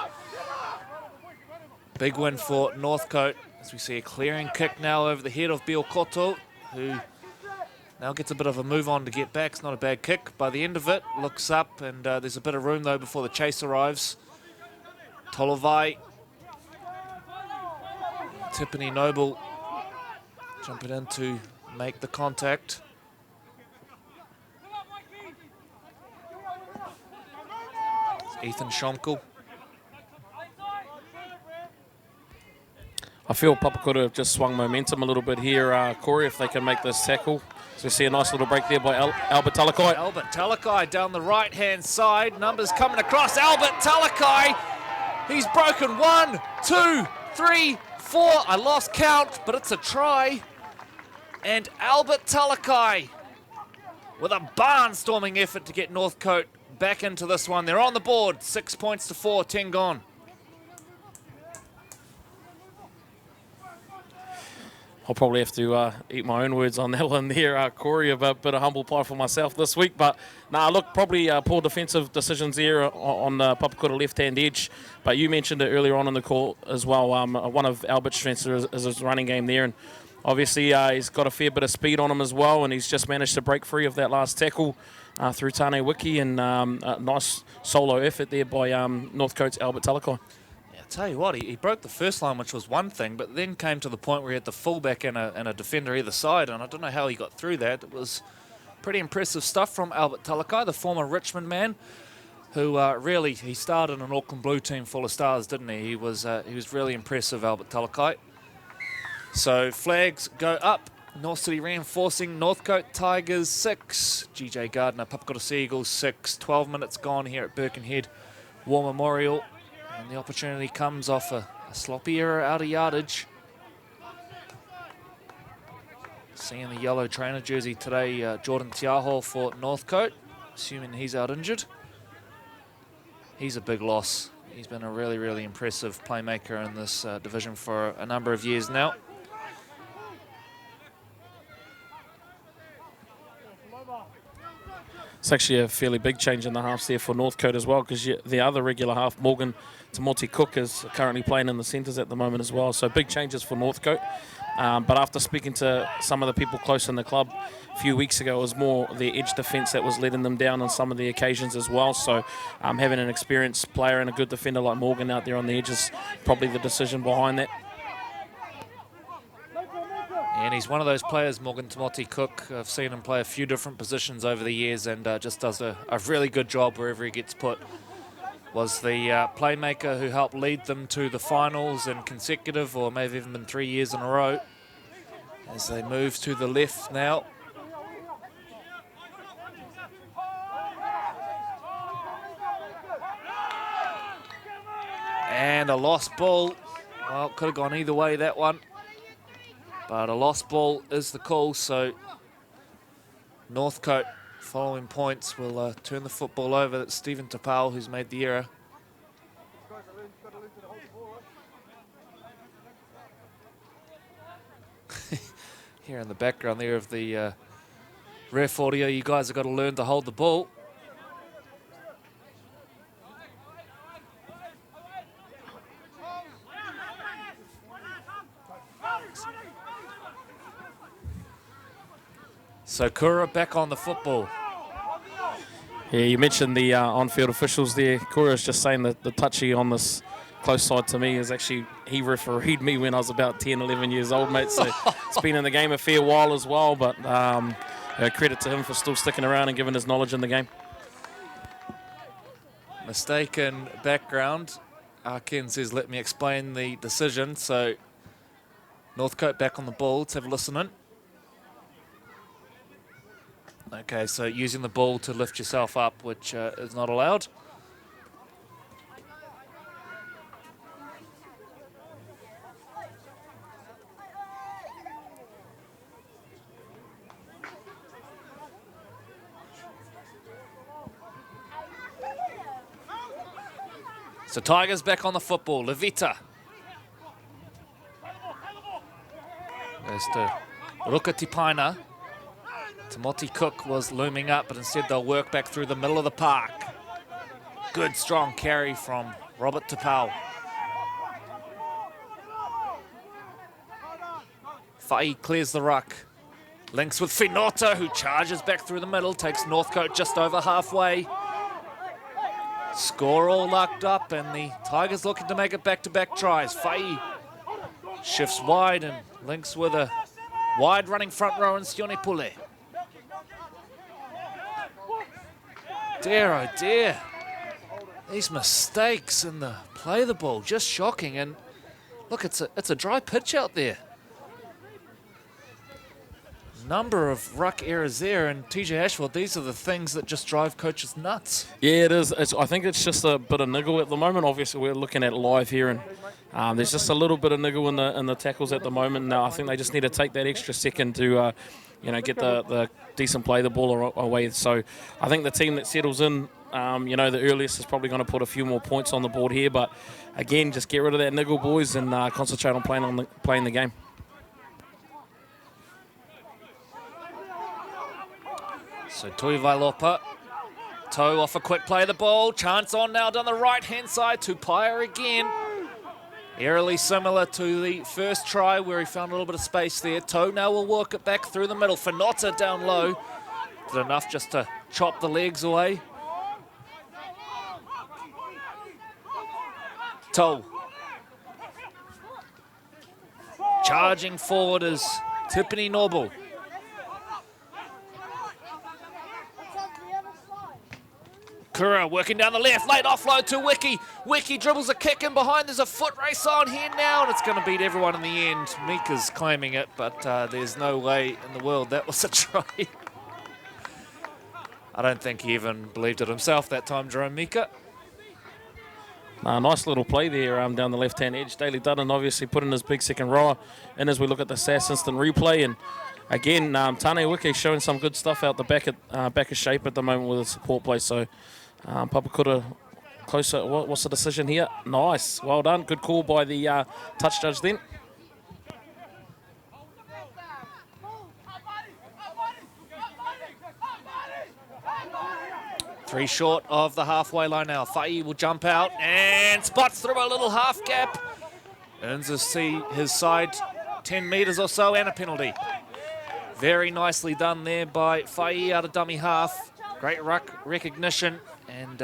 Big win for Northcote as we see a clearing kick now over the head of Biokoto, who now gets a bit of a move on to get back. It's not a bad kick. By the end of it, looks up, and there's a bit of room though before the chase arrives. Tolovai, Tiffany Noble jumping in to make the contact. It's Ethan Schomkel. I feel Papakura have just swung momentum a little bit here, Corey, if they can make this tackle. So we see a nice little break there by Albert Talakai. Albert Talakai down the right-hand side. Numbers coming across. Albert Talakai. He's broken 1, 2, 3, 4. I lost count, but it's a try. And Albert Talakai with a barnstorming effort to get Northcote back into this one. They're on the board. 6 points to 4, 10 gone. I'll probably have to eat my own words on that one there, Corey, a bit of humble pie for myself this week. But, look, probably poor defensive decisions there on the Papakura left-hand edge. But you mentioned it earlier on in the call as well. One of Albert's strengths is his running game there. And obviously he's got a fair bit of speed on him as well. And he's just managed to break free of that last tackle through Tane Wiki. And a nice solo effort there by Northcote's Albert Talakai. Tell you what, he broke the first line, which was one thing, but then came to the point where he had the fullback and a defender either side, and I don't know how he got through that. It was pretty impressive stuff from Albert Talakai, the former Richmond man, who really, he starred in an Auckland Blue team full of stars, didn't he? He was really impressive, Albert Talakai. So flags go up. North City reinforcing. Northcote Tigers 6. GJ Gardner, Papakura Seagulls 6. 12 minutes gone here at Birkenhead War Memorial. And the opportunity comes off a sloppy error out of yardage. Seeing the yellow trainer jersey today, Jordan Tiaho for Northcote, assuming he's out injured. He's a big loss. He's been a really, really impressive playmaker in this division for a number of years now. It's actually a fairly big change in the halves there for Northcote as well, because the other regular half, Morgan Tamoti Cook, is currently playing in the centres at the moment as well. So big changes for Northcote. But after speaking to some of the people close in the club a few weeks ago, it was more the edge defence that was letting them down on some of the occasions as well. So having an experienced player and a good defender like Morgan out there on the edge is probably the decision behind that. And he's one of those players, Morgan Tamoti Cook. I've seen him play a few different positions over the years and just does a really good job wherever he gets put. Was the playmaker who helped lead them to the finals in consecutive, or maybe even been 3 years in a row. As they move to the left now. And a lost ball. Well, could have gone either way, that one. But a lost ball is the call, so Northcote, following points, will turn the football over. That's Stephen Tapau who's made the error. Here in the background there of the ref audio, you guys have got to learn to hold the ball. So Kura back on the football. Yeah, you mentioned the on-field officials there. Kura's just saying that the touchy on this close side to me is actually, he refereed me when I was about 10, 11 years old, mate. So it's been in the game a fair while as well, but credit to him for still sticking around and giving his knowledge in the game. Mistaken background. Ken says, let me explain the decision. So Northcote back on the ball. Let's have a listen in. Okay, so using the ball to lift yourself up, which is not allowed. So Tigers back on the football. Levita. There's to Ruka Tipaina. Tamoti Cook was looming up, but instead they'll work back through the middle of the park. Good, strong carry from Robert Tapau. Fai clears the ruck. Links with Finota, who charges back through the middle, takes Northcote just over halfway. Score all locked up, and the Tigers looking to make it back-to-back tries. Fai shifts wide and links with a wide running front row in Sione Pule. Dear, oh dear. These mistakes in the play of the ball, just shocking. And look, it's a dry pitch out there. Number of ruck errors there, and TJ Ashford, these are the things that just drive coaches nuts. Yeah, it is. I think it's just a bit of niggle at the moment. Obviously, we're looking at it live here, and there's just a little bit of niggle in the tackles at the moment. Now, I think they just need to take that extra second to, get the decent play the ball away. So I think the team that settles in, the earliest is probably going to put a few more points on the board here. But again, just get rid of that niggle, boys, and concentrate on playing the game. So Tui Vailopa, toe off a quick play of the ball. Chance on now down the right-hand side to Pyer again. Eerily similar to the first try where he found a little bit of space there. Toe now will work it back through the middle. Finota down low. Did enough just to chop the legs away. Toe. Charging forward is Tiffany Noble. Papakura working down the left, late offload to Wiki. Wiki dribbles a kick in behind. There's a foot race on here now, and it's going to beat everyone in the end. Mika's claiming it, but there's no way in the world that was a try. I don't think he even believed it himself that time, Jerome Mika. Nice little play there down the left-hand edge. Daly Dutton obviously put in his big second rower. And as we look at the SAS instant replay, and again, Tane Wiki showing some good stuff out the back of shape at the moment with a support play. So Papakura closer. What's the decision here? Nice. Well done. Good call by the touch judge then. Three short of the halfway line now. Fa'i will jump out and spots through a little half gap. Earns his side 10 metres or so and a penalty. Very nicely done there by Fa'i out of dummy half. Great recognition and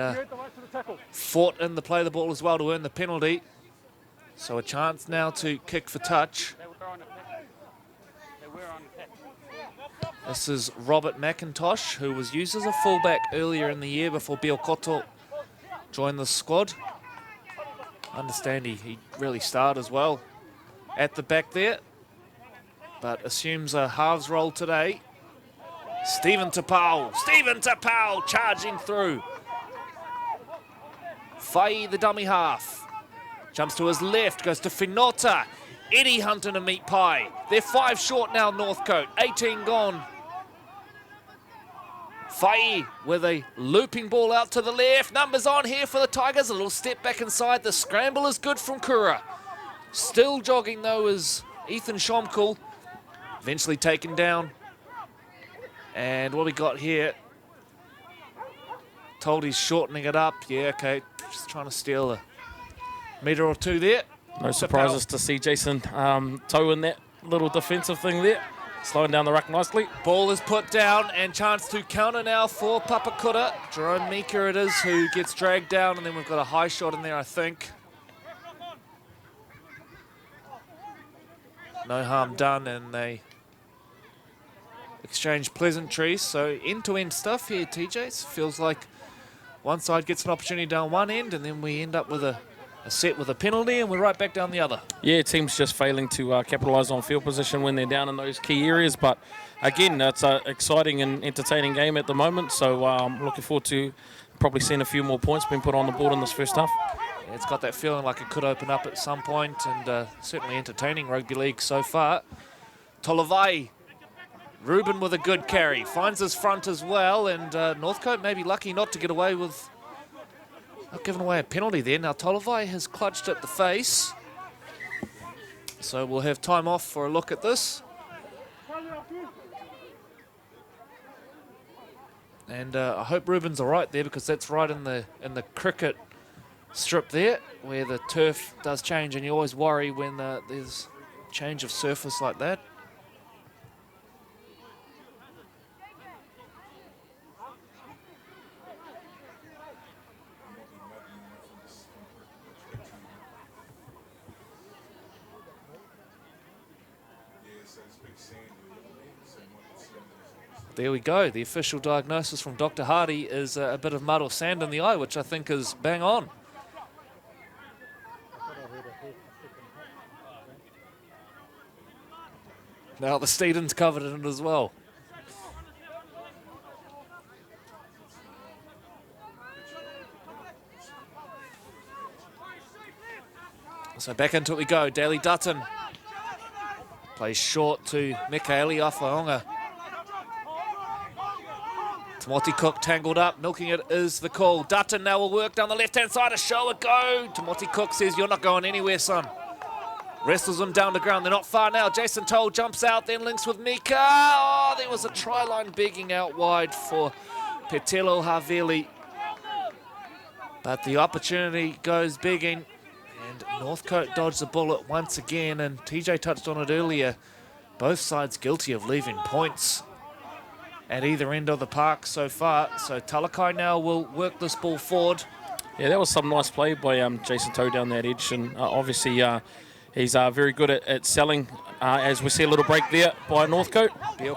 fought in the play of the ball as well to earn the penalty. So a chance now to kick for touch. This is Robert McIntosh, who was used as a fullback earlier in the year before Bielkoto joined the squad. I understand he really started as well at the back there, but assumes a halves role today. Stephen Tapau charging through. Fa'i, the dummy half, jumps to his left, goes to Finota. Eddie Hunter to meet Pie. They're 5 short now, Northcote, 18 gone. Fa'i with a looping ball out to the left. Numbers on here for the Tigers. A little step back inside. The scramble is good from Kura. Still jogging though is Ethan Shomkul. Eventually taken down. And what we got here, told he's shortening it up. Yeah, okay, just trying to steal a metre or two there. No surprises to see Jason toe in that little defensive thing there. Slowing down the ruck nicely. Ball is put down and chance to counter now for Papakura. Jerome Mika it is who gets dragged down, and then we've got a high shot in there, I think. No harm done, and they exchange pleasantries. So end-to-end stuff here, TJ. Feels like one side gets an opportunity down one end, and then we end up with a set with a penalty, and we're right back down the other. Yeah, teams just failing to capitalise on field position when they're down in those key areas. But again, it's an exciting and entertaining game at the moment. So I'm looking forward to probably seeing a few more points being put on the board in this first half. Yeah, it's got that feeling like it could open up at some point, and certainly entertaining rugby league so far. Tolavai, Ruben with a good carry, finds his front as well, and Northcote may be lucky not to get away with not giving away a penalty there. Now Tolavai has clutched at the face, so we'll have time off for a look at this. And I hope Ruben's all right there, because that's right in the cricket strip there, where the turf does change, and you always worry when there's change of surface like that. There we go. The official diagnosis from Dr. Hardy is a bit of mud or sand in the eye, which I think is bang on. Now the Steedens covered it as well. So back into it we go. Daly Dutton plays short to Mikaeli Afaonga. Timothy Cook tangled up, milking it is the call. Dutton now will work down the left-hand side, a show a go. Timothy Cook says, you're not going anywhere, son. Wrestles him down the ground, they're not far now. Jason Toll jumps out, then links with Mika. Oh, there was a try line begging out wide for Petelo Havili. But the opportunity goes begging, and Northcote dodged the bullet once again, and TJ touched on it earlier. Both sides guilty of leaving points at either end of the park so far. So Talakai now will work this ball forward. Yeah, that was some nice play by Jason Toe down that edge, and obviously He's very good at selling, as we see a little break there by Northcote. Bill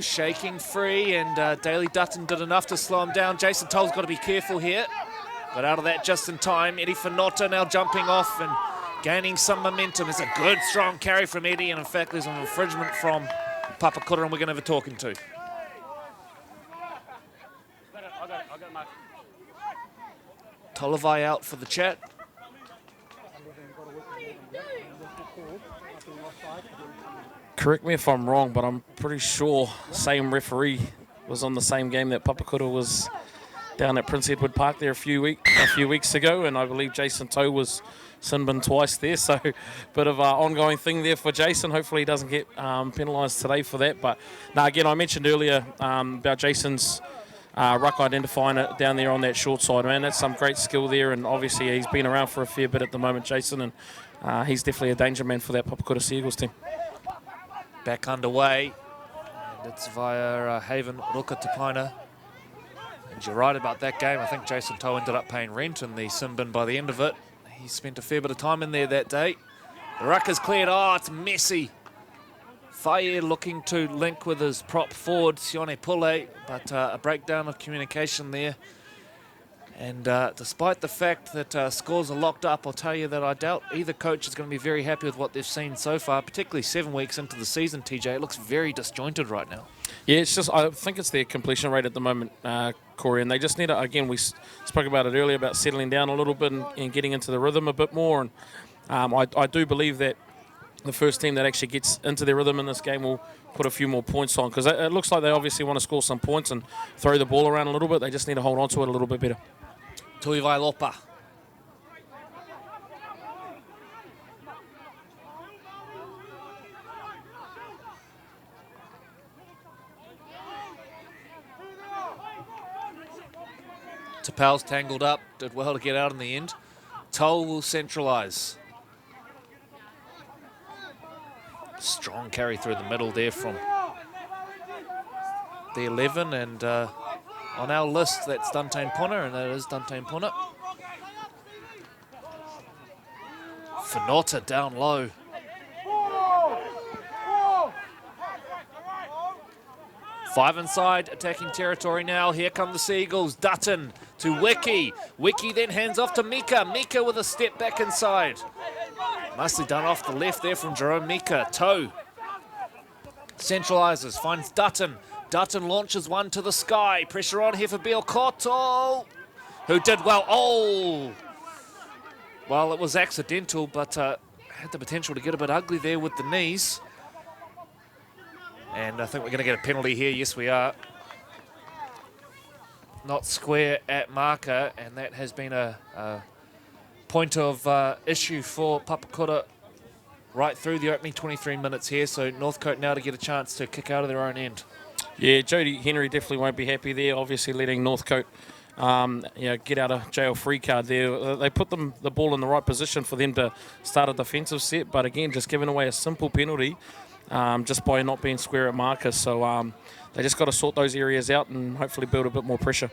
shaking free, and Daly Dutton did enough to slow him down. Jason Toll's got to be careful here. Got out of that just in time. Eddie Finotta now jumping off and gaining some momentum. It's a good, strong carry from Eddie, and in fact, there's an infringement from Papakura, and we're going to have a talking to. Tolavai out for the chat. Correct me if I'm wrong, but I'm pretty sure same referee was on the same game that Papakura was down at Prince Edward Park there a few weeks ago, and I believe Jason Toe was sin-bin twice there, so bit of an ongoing thing there for Jason. Hopefully he doesn't get penalised today for that. But now again, I mentioned earlier about Jason's ruck identifying it down there on that short side, man. That's some great skill there, and obviously he's been around for a fair bit at the moment, Jason, and he's definitely a danger man for that Papakura Seagulls team. Back underway, and it's via Haven Rukatapaina. And you're right about that game. I think Jason Toe ended up paying rent in the sin bin by the end of it. He spent a fair bit of time in there that day. The ruck is cleared. Oh, it's messy. Faye looking to link with his prop forward, Sione Pule, but a breakdown of communication there. And despite the fact that scores are locked up, I'll tell you that I doubt either coach is going to be very happy with what they've seen so far, particularly 7 weeks into the season, TJ. It looks very disjointed right now. Yeah, it's just, I think it's their completion rate at the moment, Corey, and they just need to, again, we spoke about it earlier, about settling down a little bit and getting into the rhythm a bit more. And I do believe that the first team that actually gets into their rhythm in this game will put a few more points on, because it looks like they obviously want to score some points and throw the ball around a little bit. They just need to hold on to it a little bit better. Tuivai Lopa. Tapal's tangled up, did well to get out in the end. Toll will centralise. Strong carry through the middle there from the 11, and on our list that's Dante Puna, and that is Dante Puna. Finotta down low. Five inside, attacking territory now. Here come the Seagulls. Dutton to Wiki. Wiki then hands off to Mika. Mika with a step back inside. Nicely done off the left there from Jerome Mika. Toe centralises, finds Dutton. Dutton launches one to the sky. Pressure on here for Bielkoto, who did well. Oh! Well, it was accidental, but had the potential to get a bit ugly there with the knees. And I think we're going to get a penalty here. Yes, we are. Not square at marker, and that has been a point of issue for Papakura right through the opening 23 minutes here. So Northcote now to get a chance to kick out of their own end. Yeah, Jody Henry definitely won't be happy there, obviously letting Northcote get out of jail free card there. They put the ball in the right position for them to start a defensive set, but again, just giving away a simple penalty just by not being square at marker. So they just got to sort those areas out and hopefully build a bit more pressure.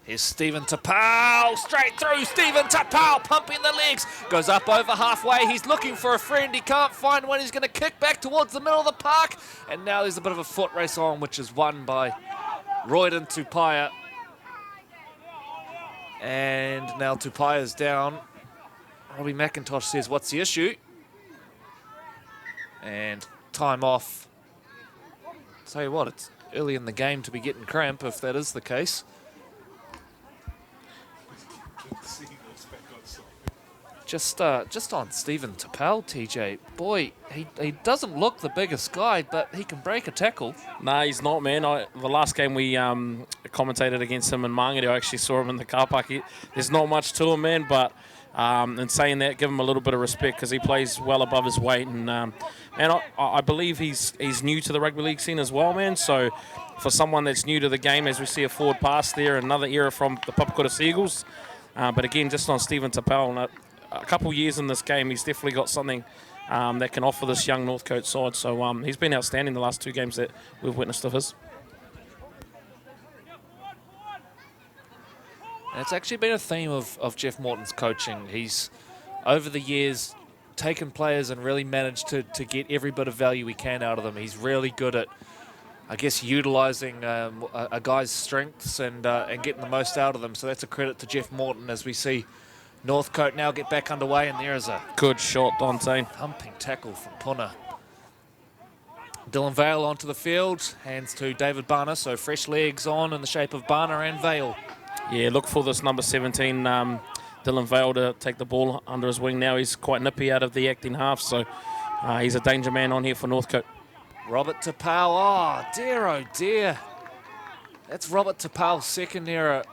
Here's Stephen Tapau, straight through. Stephen Tapau pumping the legs, goes up over halfway. He's looking for a friend. He can't find one. He's going to kick back towards the middle of the park. And now there's a bit of a foot race on, which is won by Royden Tupaia. And now Tupaia's down. Robbie McIntosh says, what's the issue? And time off. Tell you what, it's early in the game to be getting cramp if that is the case. Just on Stephen Tapau, TJ. Boy, he doesn't look the biggest guy, but he can break a tackle. No, he's not, man. The last game we commentated against him in Mangere, I actually saw him in the car park. There's not much to him, man, but in saying that, give him a little bit of respect because he plays well above his weight. And I believe he's new to the rugby league scene as well, man. So for someone that's new to the game, as we see a forward pass there, another era from the Papakura Seagulls. But again, just on Stephen Tapau, a couple years in this game, he's definitely got something that can offer this young Northcote side. So he's been outstanding the last two games that we've witnessed of his. And it's actually been a theme of Jeff Morton's coaching. He's, over the years, taken players and really managed to get every bit of value he can out of them. He's really good at, I guess, utilising a guy's strengths and getting the most out of them. So that's a credit to Jeff Morton as we see Northcote now get back underway, and there is a Good shot, Dante. thumping tackle from Puna. Dylan Vale onto the field, hands to David Barner, so fresh legs on in the shape of Barner and Vale. Yeah, look for this number 17, Dylan Vale, to take the ball under his wing now. He's quite nippy out of the acting half, so he's a danger man on here for Northcote. Robert Tapau, oh dear. That's Robert Tapau's second error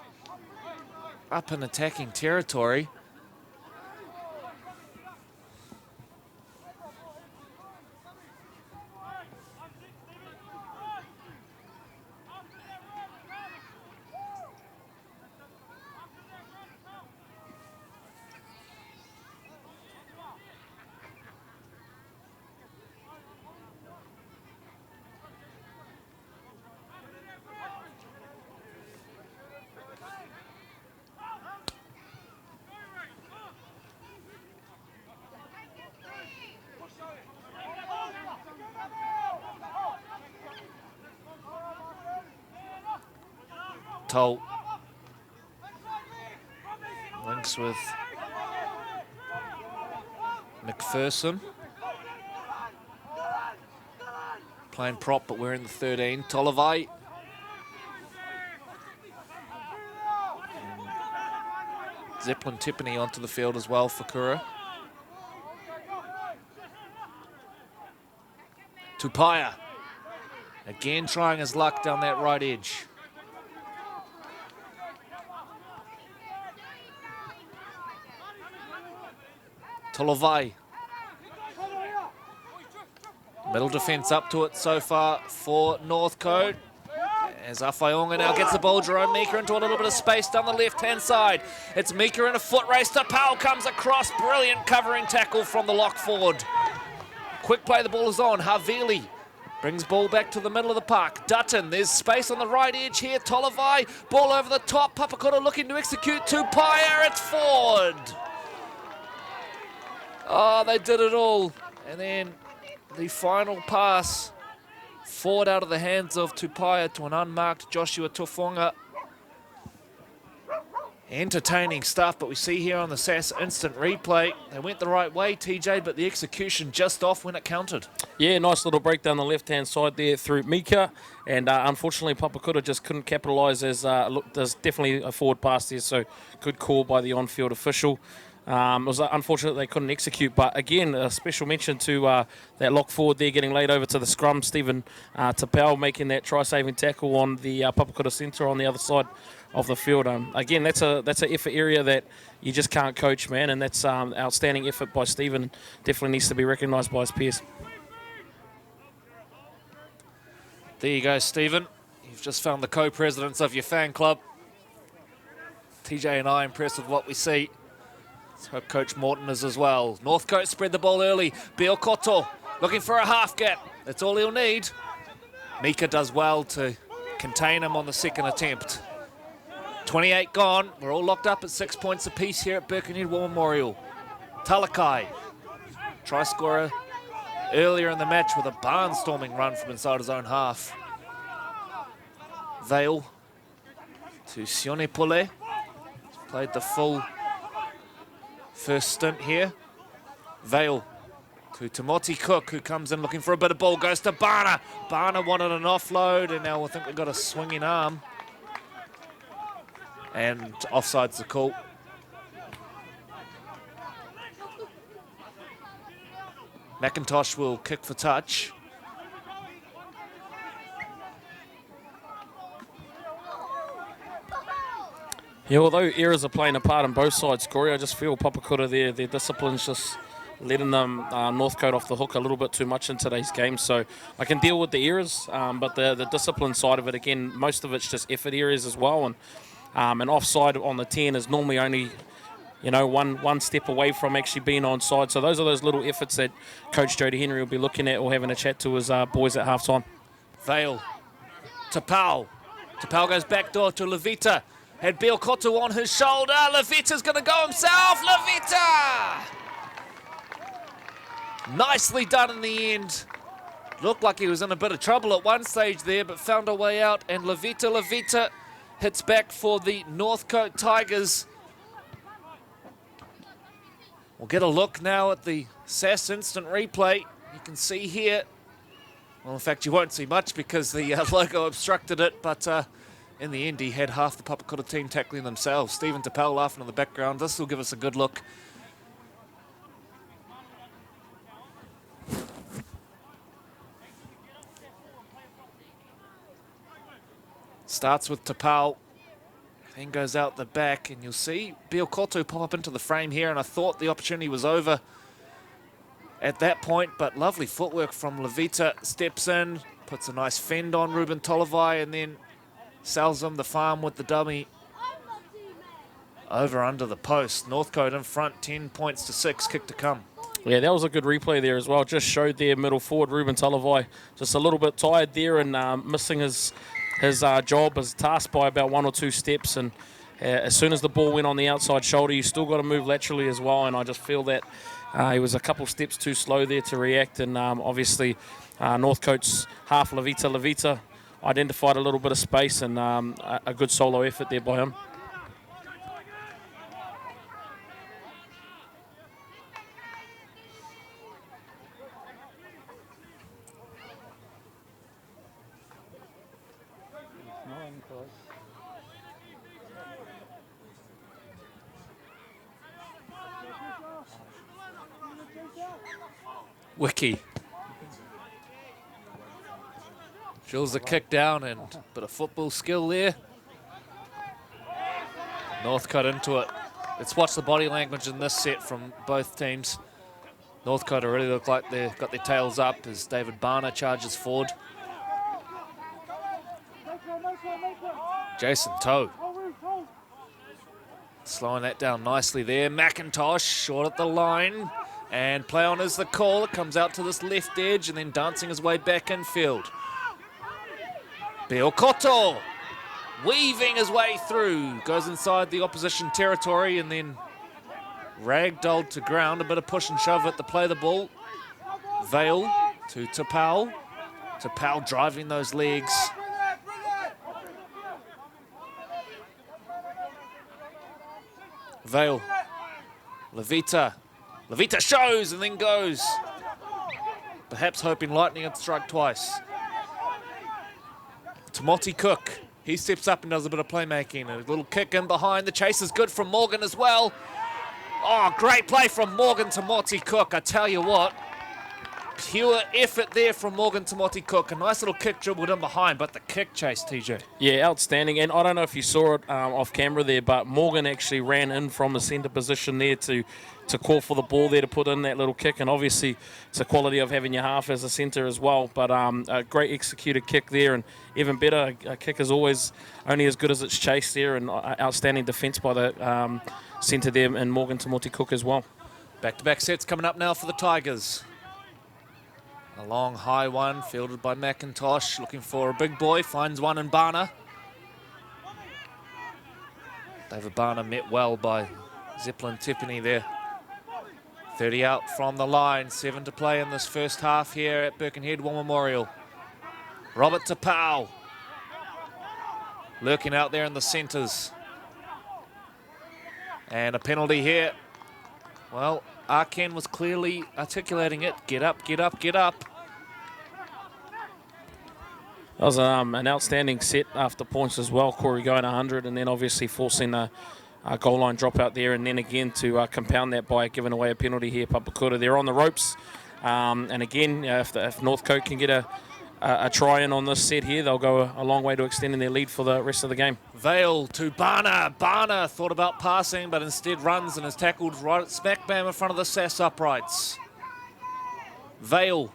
up in attacking territory. Toll links with McPherson. Playing prop, but we're in the 13. Tolavai. Zeppelin Tiffany onto the field as well for Kura. Tupaya. Again trying his luck down that right edge. Tolavai. Middle defence up to it so far for Northcote. As Awhaonga now gets the ball, Jerome Meeker into a little bit of space down the left-hand side. It's Meeker in a foot race. Powell comes across. Brilliant covering tackle from the lock forward. Quick play, the ball is on. Havili brings ball back to the middle of the park. Dutton, there's space on the right edge here. Tolavai, ball over the top. Papakura looking to execute. Tupaya, it's Ford. Oh, they did it all. And then the final pass, forward out of the hands of Tupaya to an unmarked Joshua Tufonga. Entertaining stuff, but we see here on the SAS instant replay, they went the right way, TJ, but the execution just off when it counted. Yeah, nice little break down the left-hand side there through Mika, and unfortunately Papakura just couldn't capitalise as, look, there's definitely a forward pass there, so good call by the on-field official. It was unfortunate they couldn't execute, but again, a special mention to that lock forward there getting laid over to the scrum. Stephen Tapau making that try-saving tackle on the Papakura centre on the other side of the field. Again, that's an effort area that you just can't coach, man, and that's outstanding effort by Stephen. Definitely needs to be recognised by his peers. There you go, Stephen. You've just found the co-presidents of your fan club. TJ and I impressed with what we see. So hope Coach Morton is as well. Northcote spread the ball early. Biokoto looking for a half gap. That's all he'll need. Mika does well to contain him on the second attempt. 28 gone. We're all locked up at 6 points apiece here at Birkenhead War Memorial. Talakai, try scorer earlier in the match with a barnstorming run from inside his own half. Vale to Sione Pule. He's played the full first stint here. Vale to Timoti Cook, who comes in looking for a bit of ball, goes to Barner. Barner wanted an offload, and now I think we've got a swinging arm. And offside's the call. McIntosh will kick for touch. Yeah, although errors are playing a part on both sides, Corey, I just feel Papakura, their discipline's just letting them Northcote off the hook a little bit too much in today's game. So I can deal with the errors, but the discipline side of it, again, most of it's just effort areas as well. And an offside on the 10 is normally only, you know, one step away from actually being onside. So those are those little efforts that Coach Jody Henry will be looking at or having a chat to his boys at halftime. Vale. Tapau. Tapau goes back door to Levita. Had Biokoto on his shoulder. Levita's going to go himself. Levita! Nicely done in the end. Looked like he was in a bit of trouble at one stage there, but found a way out. And Levita hits back for the Northcote Tigers. We'll get a look now at the SAS instant replay. You can see here, well, in fact, you won't see much because the logo obstructed it, but in the end, he had half the Papakura team tackling themselves. Stephen Tapel laughing in the background. This will give us a good look. Starts with Tapau, then goes out the back, and you'll see Bielkoto pop up into the frame here, and I thought the opportunity was over at that point, but lovely footwork from Levita. Steps in, puts a nice fend on Ruben Tolovai, and then sells him the farm with the dummy over under the post. Northcote in front, 10 points to 6, kick to come. Yeah, that was a good replay there as well. Just showed their middle forward, Ruben Tolovai, just a little bit tired there and missing his job, his task by about 1 or 2 steps, and as soon as the ball went on the outside shoulder, you still got to move laterally as well, and I just feel that he was a couple steps too slow there to react, and obviously Northcote's half Levita identified a little bit of space, and a good solo effort there by him. Wiki. Drills a kick down and a bit of football skill there. Northcote into it. Let's watch the body language in this set from both teams. Northcote already look like they've got their tails up as David Barner charges forward. Jason Toe. Slowing that down nicely there. McIntosh short at the line. And play on is the call. It comes out to this left edge and then dancing his way back infield. Bielkoto weaving his way through. Goes inside the opposition territory and then ragdolled to ground. A bit of push and shove at the play the ball. Vale to Tapau. Tapau driving those legs. Vale. Levita shows and then goes. Perhaps hoping lightning had struck twice. Timothy Cook, he steps up and does a bit of playmaking. A little kick in behind. The chase is good from Morgan as well. Oh, great play from Morgan Timothy Cook. I tell you what, pure effort there from Morgan Timothy Cook. A nice little kick dribbled in behind, but the kick chase, TJ. Yeah, outstanding. And I don't know if you saw it off camera there, but Morgan actually ran in from the centre position there to call for the ball there to put in that little kick. And obviously, it's a quality of having your half as a centre as well. But a great executed kick there, and even better, a kick is always only as good as its chase there, and outstanding defence by the centre there and Morgan Timothy Cook as well. Back-to-back sets coming up now for the Tigers. A long high one fielded by McIntosh, looking for a big boy, finds one in Barner. David Barner met well by Zeppelin Tiffany there. 30 out from the line, 7 to play in this first half here at Birkenhead War Memorial. Robert Tapau lurking out there in the centres. And a penalty here. Well, Arken was clearly articulating it. Get up, get up, get up. That was an outstanding set after points as well. Corey going 100 and then obviously forcing a goal line drop out there, and then again to compound that by giving away a penalty here. Papakura, they're on the ropes. And again, if Northcote can get a try in on this set here, they'll go a long way to extending their lead for the rest of the game. Vale to Barner. Barner thought about passing, but instead runs and is tackled right at smack bam in front of the SAS uprights. Vale.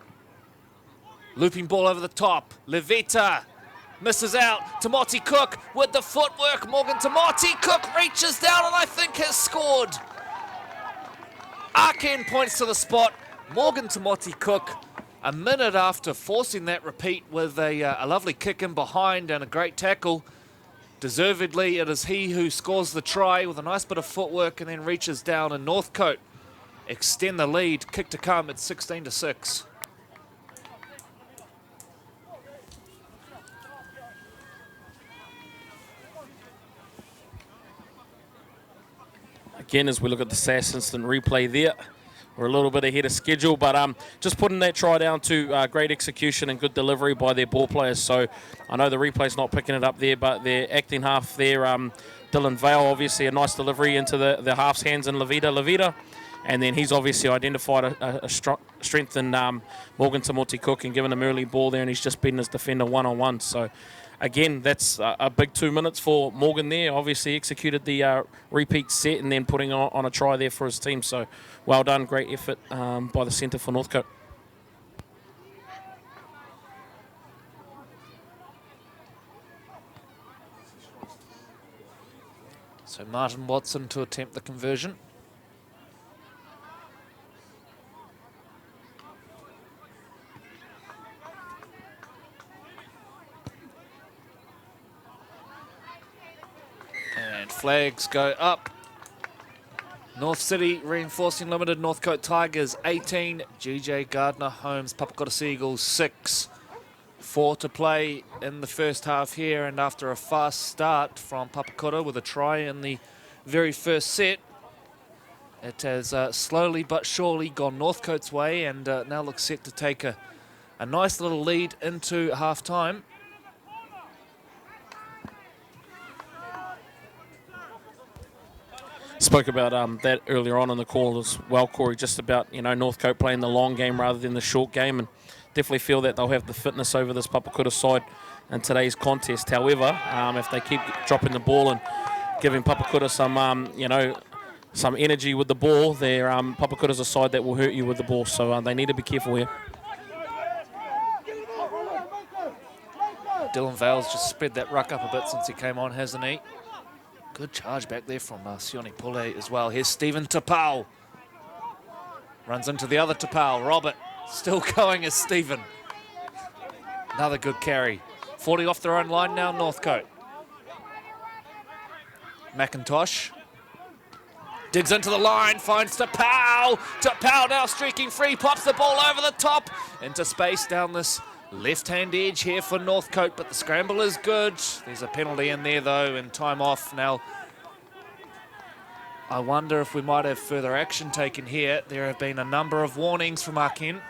Looping ball over the top. Levita misses out. Timothy Cook with the footwork. Morgan Timothy Cook reaches down and I think has scored. Arken points to the spot. Morgan Timothy Cook, a minute after forcing that repeat with a lovely kick in behind and a great tackle. Deservedly, it is he who scores the try with a nice bit of footwork and then reaches down, and Northcote extend the lead. Kick to come. It's 16-6. Again, as we look at the SAS instant replay there, we're a little bit ahead of schedule, but just putting that try down to great execution and good delivery by their ball players. So I know the replay's not picking it up there, but their acting half there, Dylan Vale, obviously a nice delivery into the half's hands in Levita. And then he's obviously identified a strength in Morgan Tamoti Cook and given him early ball there, and he's just beaten his defender one-on-one. So again, that's a big 2 minutes for Morgan there. Obviously executed the repeat set and then putting on a try there for his team. So well done, great effort by the centre for Northcote. So Martin Watson to attempt the conversion. And flags go up. North City reinforcing limited. Northcote Tigers 18. GJ Gardner Holmes Papakura Seagulls 6. 4 to play in the first half here, and after a fast start from Papakura with a try in the very first set, it has slowly but surely gone Northcote's way, and now looks set to take a nice little lead into half-time. Spoke about that earlier on in the call as well, Corey, just about, Northcote playing the long game rather than the short game, and definitely feel that they'll have the fitness over this Papakura side in today's contest. However, if they keep dropping the ball and giving Papakura some energy with the ball, Papakura's a side that will hurt you with the ball, so they need to be careful here. Dylan Vale's just sped that ruck up a bit since he came on, hasn't he? Good charge back there from Sione Pule as well. Here's Stephen Tapau. Runs into the other Tapau, Robert. Still going as Stephen. Another good carry. 40 off their own line now, Northcote. McIntosh. Digs into the line, finds Tapau. Tapau now streaking free, pops the ball over the top. Into space down this left-hand edge here for Northcote, but the scramble is good. There's a penalty in there, though, and time off. Now, I wonder if we might have further action taken here. There have been a number of warnings from Arken.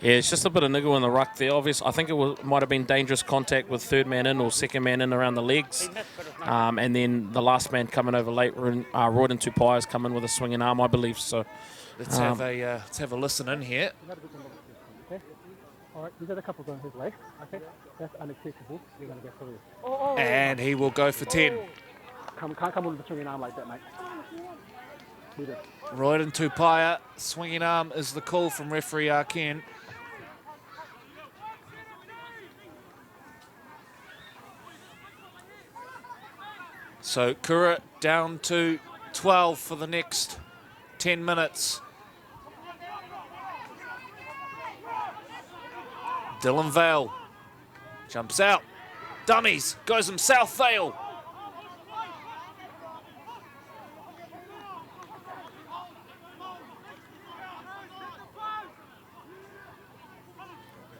Yeah, it's just a bit of niggle in the ruck there. Obviously, I think it might have been dangerous contact with third man in or second man in around the legs. And then the last man coming over late, Royden Tupai has come in with a swinging arm, I believe. So let's have a listen in here. All right, these are the couple going his way. Okay, that's unacceptable. You're going to get through. And he will go for 10. Can't come with a swinging arm like that, mate. Royden Tupai, swinging arm is the call from referee Arken. So Kura down to 12 for the next 10 minutes. Dylan Vale jumps out, dummies, goes himself, Vale.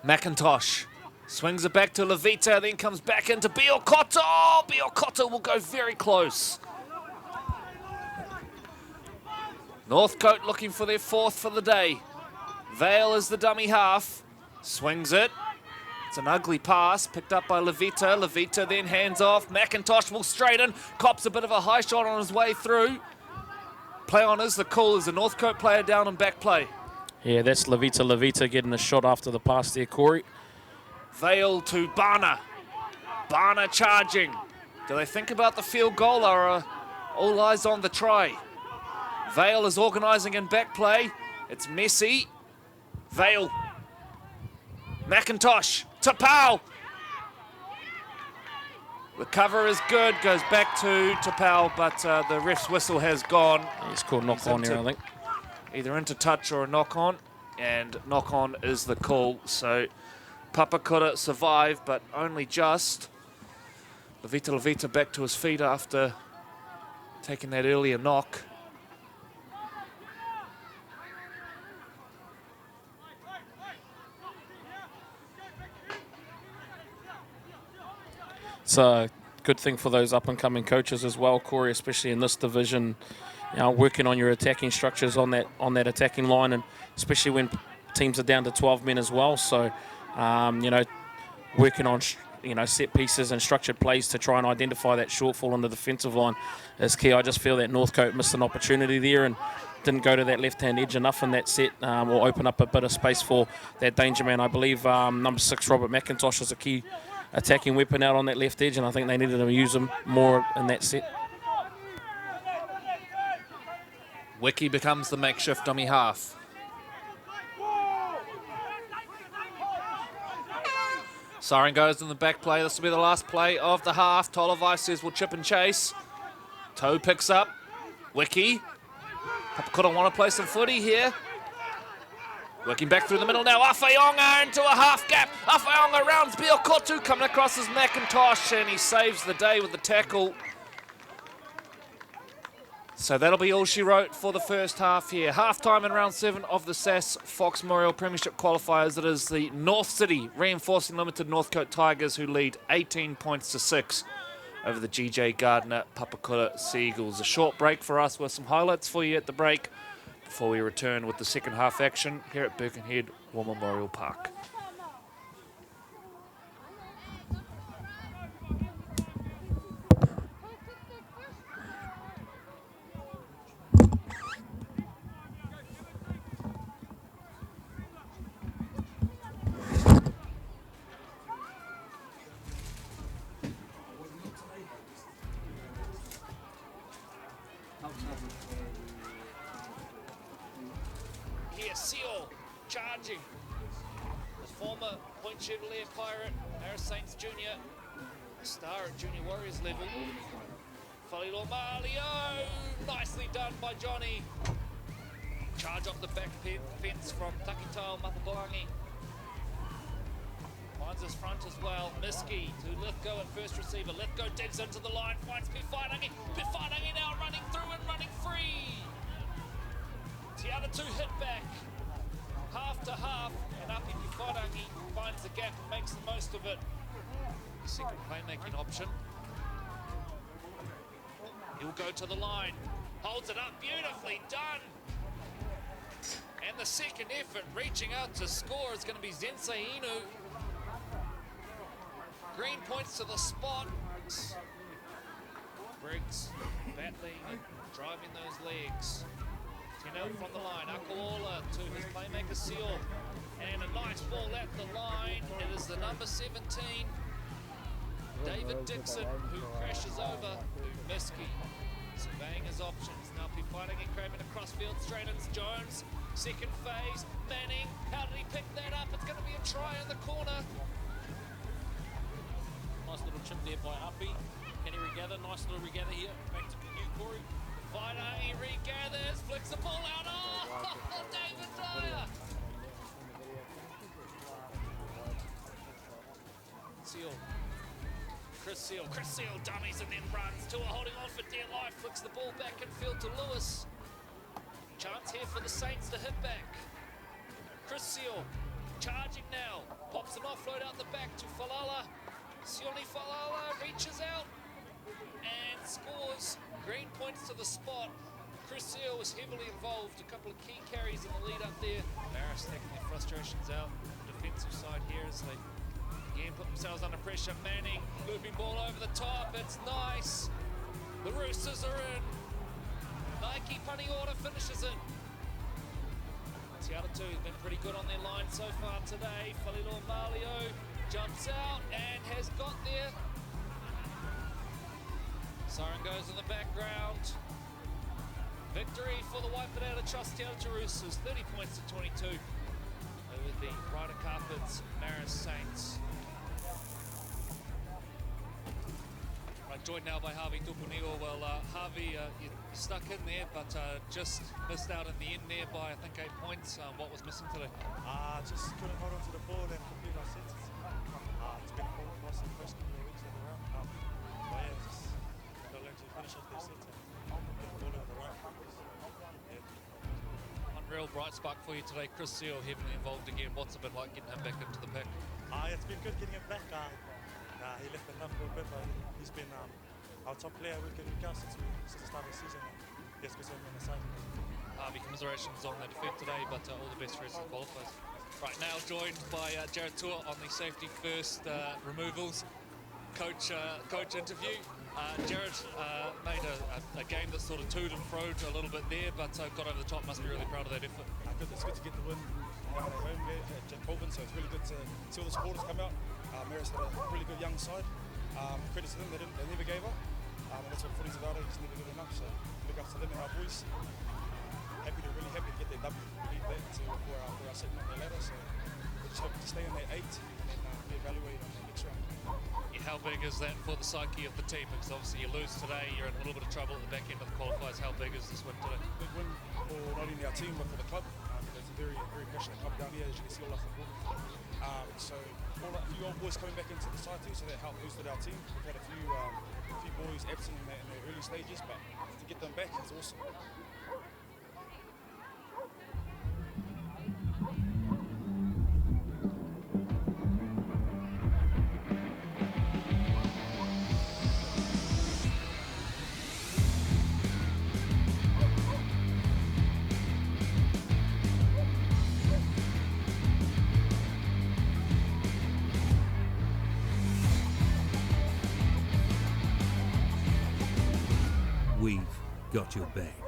McIntosh swings it back to Levita, then comes back into Bielkoto. Bielkoto will go very close. Northcote looking for their 4th for the day. Vale is the dummy half. Swings it. It's an ugly pass, picked up by Levita. Levita then hands off. McIntosh will straighten. Cops a bit of a high shot on his way through. Play on is the call as the Northcote player down and back play. Yeah, that's Levita getting a shot after the pass there, Corey. Vale to Barner. Barner charging. Do they think about the field goal or are all eyes on the try? Vale is organising in back play. It's messy. Vale. McIntosh, Tapau. The cover is good, goes back to Tapau, but the ref's whistle has gone. He's called knock on here, I think. Either into touch or a knock on, and knock on is the call. So Papakura survived, but only just. Levita back to his feet after taking that earlier knock. it's a good thing for those up-and-coming coaches as well, Corey, especially in this division. Working on your attacking structures on that attacking line, and especially when teams are down to 12 men as well. So, working on set pieces and structured plays to try and identify that shortfall on the defensive line is key. I just feel that Northcote missed an opportunity there and didn't go to that left-hand edge enough in that set, or open up a bit of space for that danger man. I believe number 6, Robert McIntosh, is a key attacking weapon out on that left edge, and I think they needed to use him more in that set. Wiki becomes the makeshift dummy half. Siren goes in the back play. This will be the last play of the half. Tolovai says we'll chip and chase. Toe picks up. Wiki. Papakura want to play some footy here. Working back through the middle now. Awhaonga into a half gap. Awhaonga rounds Biokotu, coming across as McIntosh, and he saves the day with the tackle. So that'll be all she wrote for the first half here. Half-time in round 7 of the SAS Fox Memorial Premiership qualifiers. It is the North City Reinforcing Limited Northcote Tigers who lead 18 points to 6 over the GJ Gardner Papakura Seagulls. A short break for us with some highlights for you at the break before we return with the second half action here at Birkenhead War Memorial Park. Here, Seal charging. The former Point Chevrolet Pirate, Harris Saints Jr., a star at Junior Warriors level. Falilo Malio, nicely done by Johnny. Charge off the back fence from Takitao Matapoangi. Finds his front as well. Miski to Lithgow at first receiver. Lithgow digs into the line, finds Piwhanagi. Piwhanagi now running through and running free. Tiana 2 hit back. Half to half, and Api Piwhanagi finds the gap and makes the most of it. The second playmaking option. He'll go to the line. Holds it up, beautifully done. And the second effort, reaching out to score, is going to be Zensei Inu. Green points to the spot. Briggs battling and driving those legs. 10 out from the line. Akaola to his playmaker Seal. And a nice ball at the line. It is the number 17, David Dixon, who crashes over Miski. Surveying his options. Now Piwhanagi craving across field straight into Jones. Second phase. Manning. How did he pick that up? It's going to be a try in the corner. Nice little chip there by Api. Can he regather? Nice little regather here. Back to you, Corey. Piwhanagi regathers, flicks the ball out. Oh, David Dyer. Seal. Chris Seal dummies and then runs. Tua holding on for dear life, flicks the ball back in field to Lewis. Chance here for the Saints to hit back. Chris Seal charging now. Pops an offload out the back to Falala. Sione Falala reaches out and scores. Green points to the spot. Chris Seal was heavily involved. A couple of key carries in the lead up there. Barris taking their frustrations out on the defensive side here as they again put themselves under pressure. Manning, looping ball over the top. It's nice. The Roosters are in. Nike punny order finishes it. Tiana 2 has been pretty good on their line so far today. Falilo Malio jumps out and has got there. Siren goes in the background. Victory for the Waipirata Trust Te Aotearoa Roosters, 30 points to 22 over the Ryder Carpets Maris Saints. Right, joined now by Harvey Tupuniwa. Well, Harvey, you stuck in there, but just missed out in the end there by, I think, 8 points. What was missing today? Just couldn't hold on to the ball and complete our sets. It's been important for us in the first couple of weeks in a row. But yeah, just got to learn to finish off their sets and get the ball over the line. One real bright spark for you today, Chris Seal, heavily involved again. What's it been like getting him back into the pack? It's been good getting him back. Nah, he left enough for a bit, but he's been our top player week in week out since the start of the season. Yes, good to have him on the side. Harvey, commiserations on the defeat today, but all the best for his qualifiers. Right, now joined by Jared Tour on the safety first removals coach interview. Jared made a game that sort of toed and froed a little bit there, but got over the top. Must be really proud of that effort. It's good to get the win at home there at Jack Colvin, so it's really good to see all the supporters come out. Maris had a really good young side. Credit to them, they never gave up. And that's what footy's about, just never giving up. So look up to them and our boys. Really happy to get their W. We need that for our second on the ladder. So we just hope to stay in that 8 and then be evaluated on the next round. Yeah, how big is that for the psyche of the team? Because obviously you lose today, you're in a little bit of trouble at the back end of the qualifiers. How big is this win today? Big win for not only our team but for the club. It's a very passionate club down here, as you can see all our support. So a few old boys coming back into the side too, so that helped boosted our team. We've had a few boys absent in the early stages, but to get them back is awesome. We've got your back.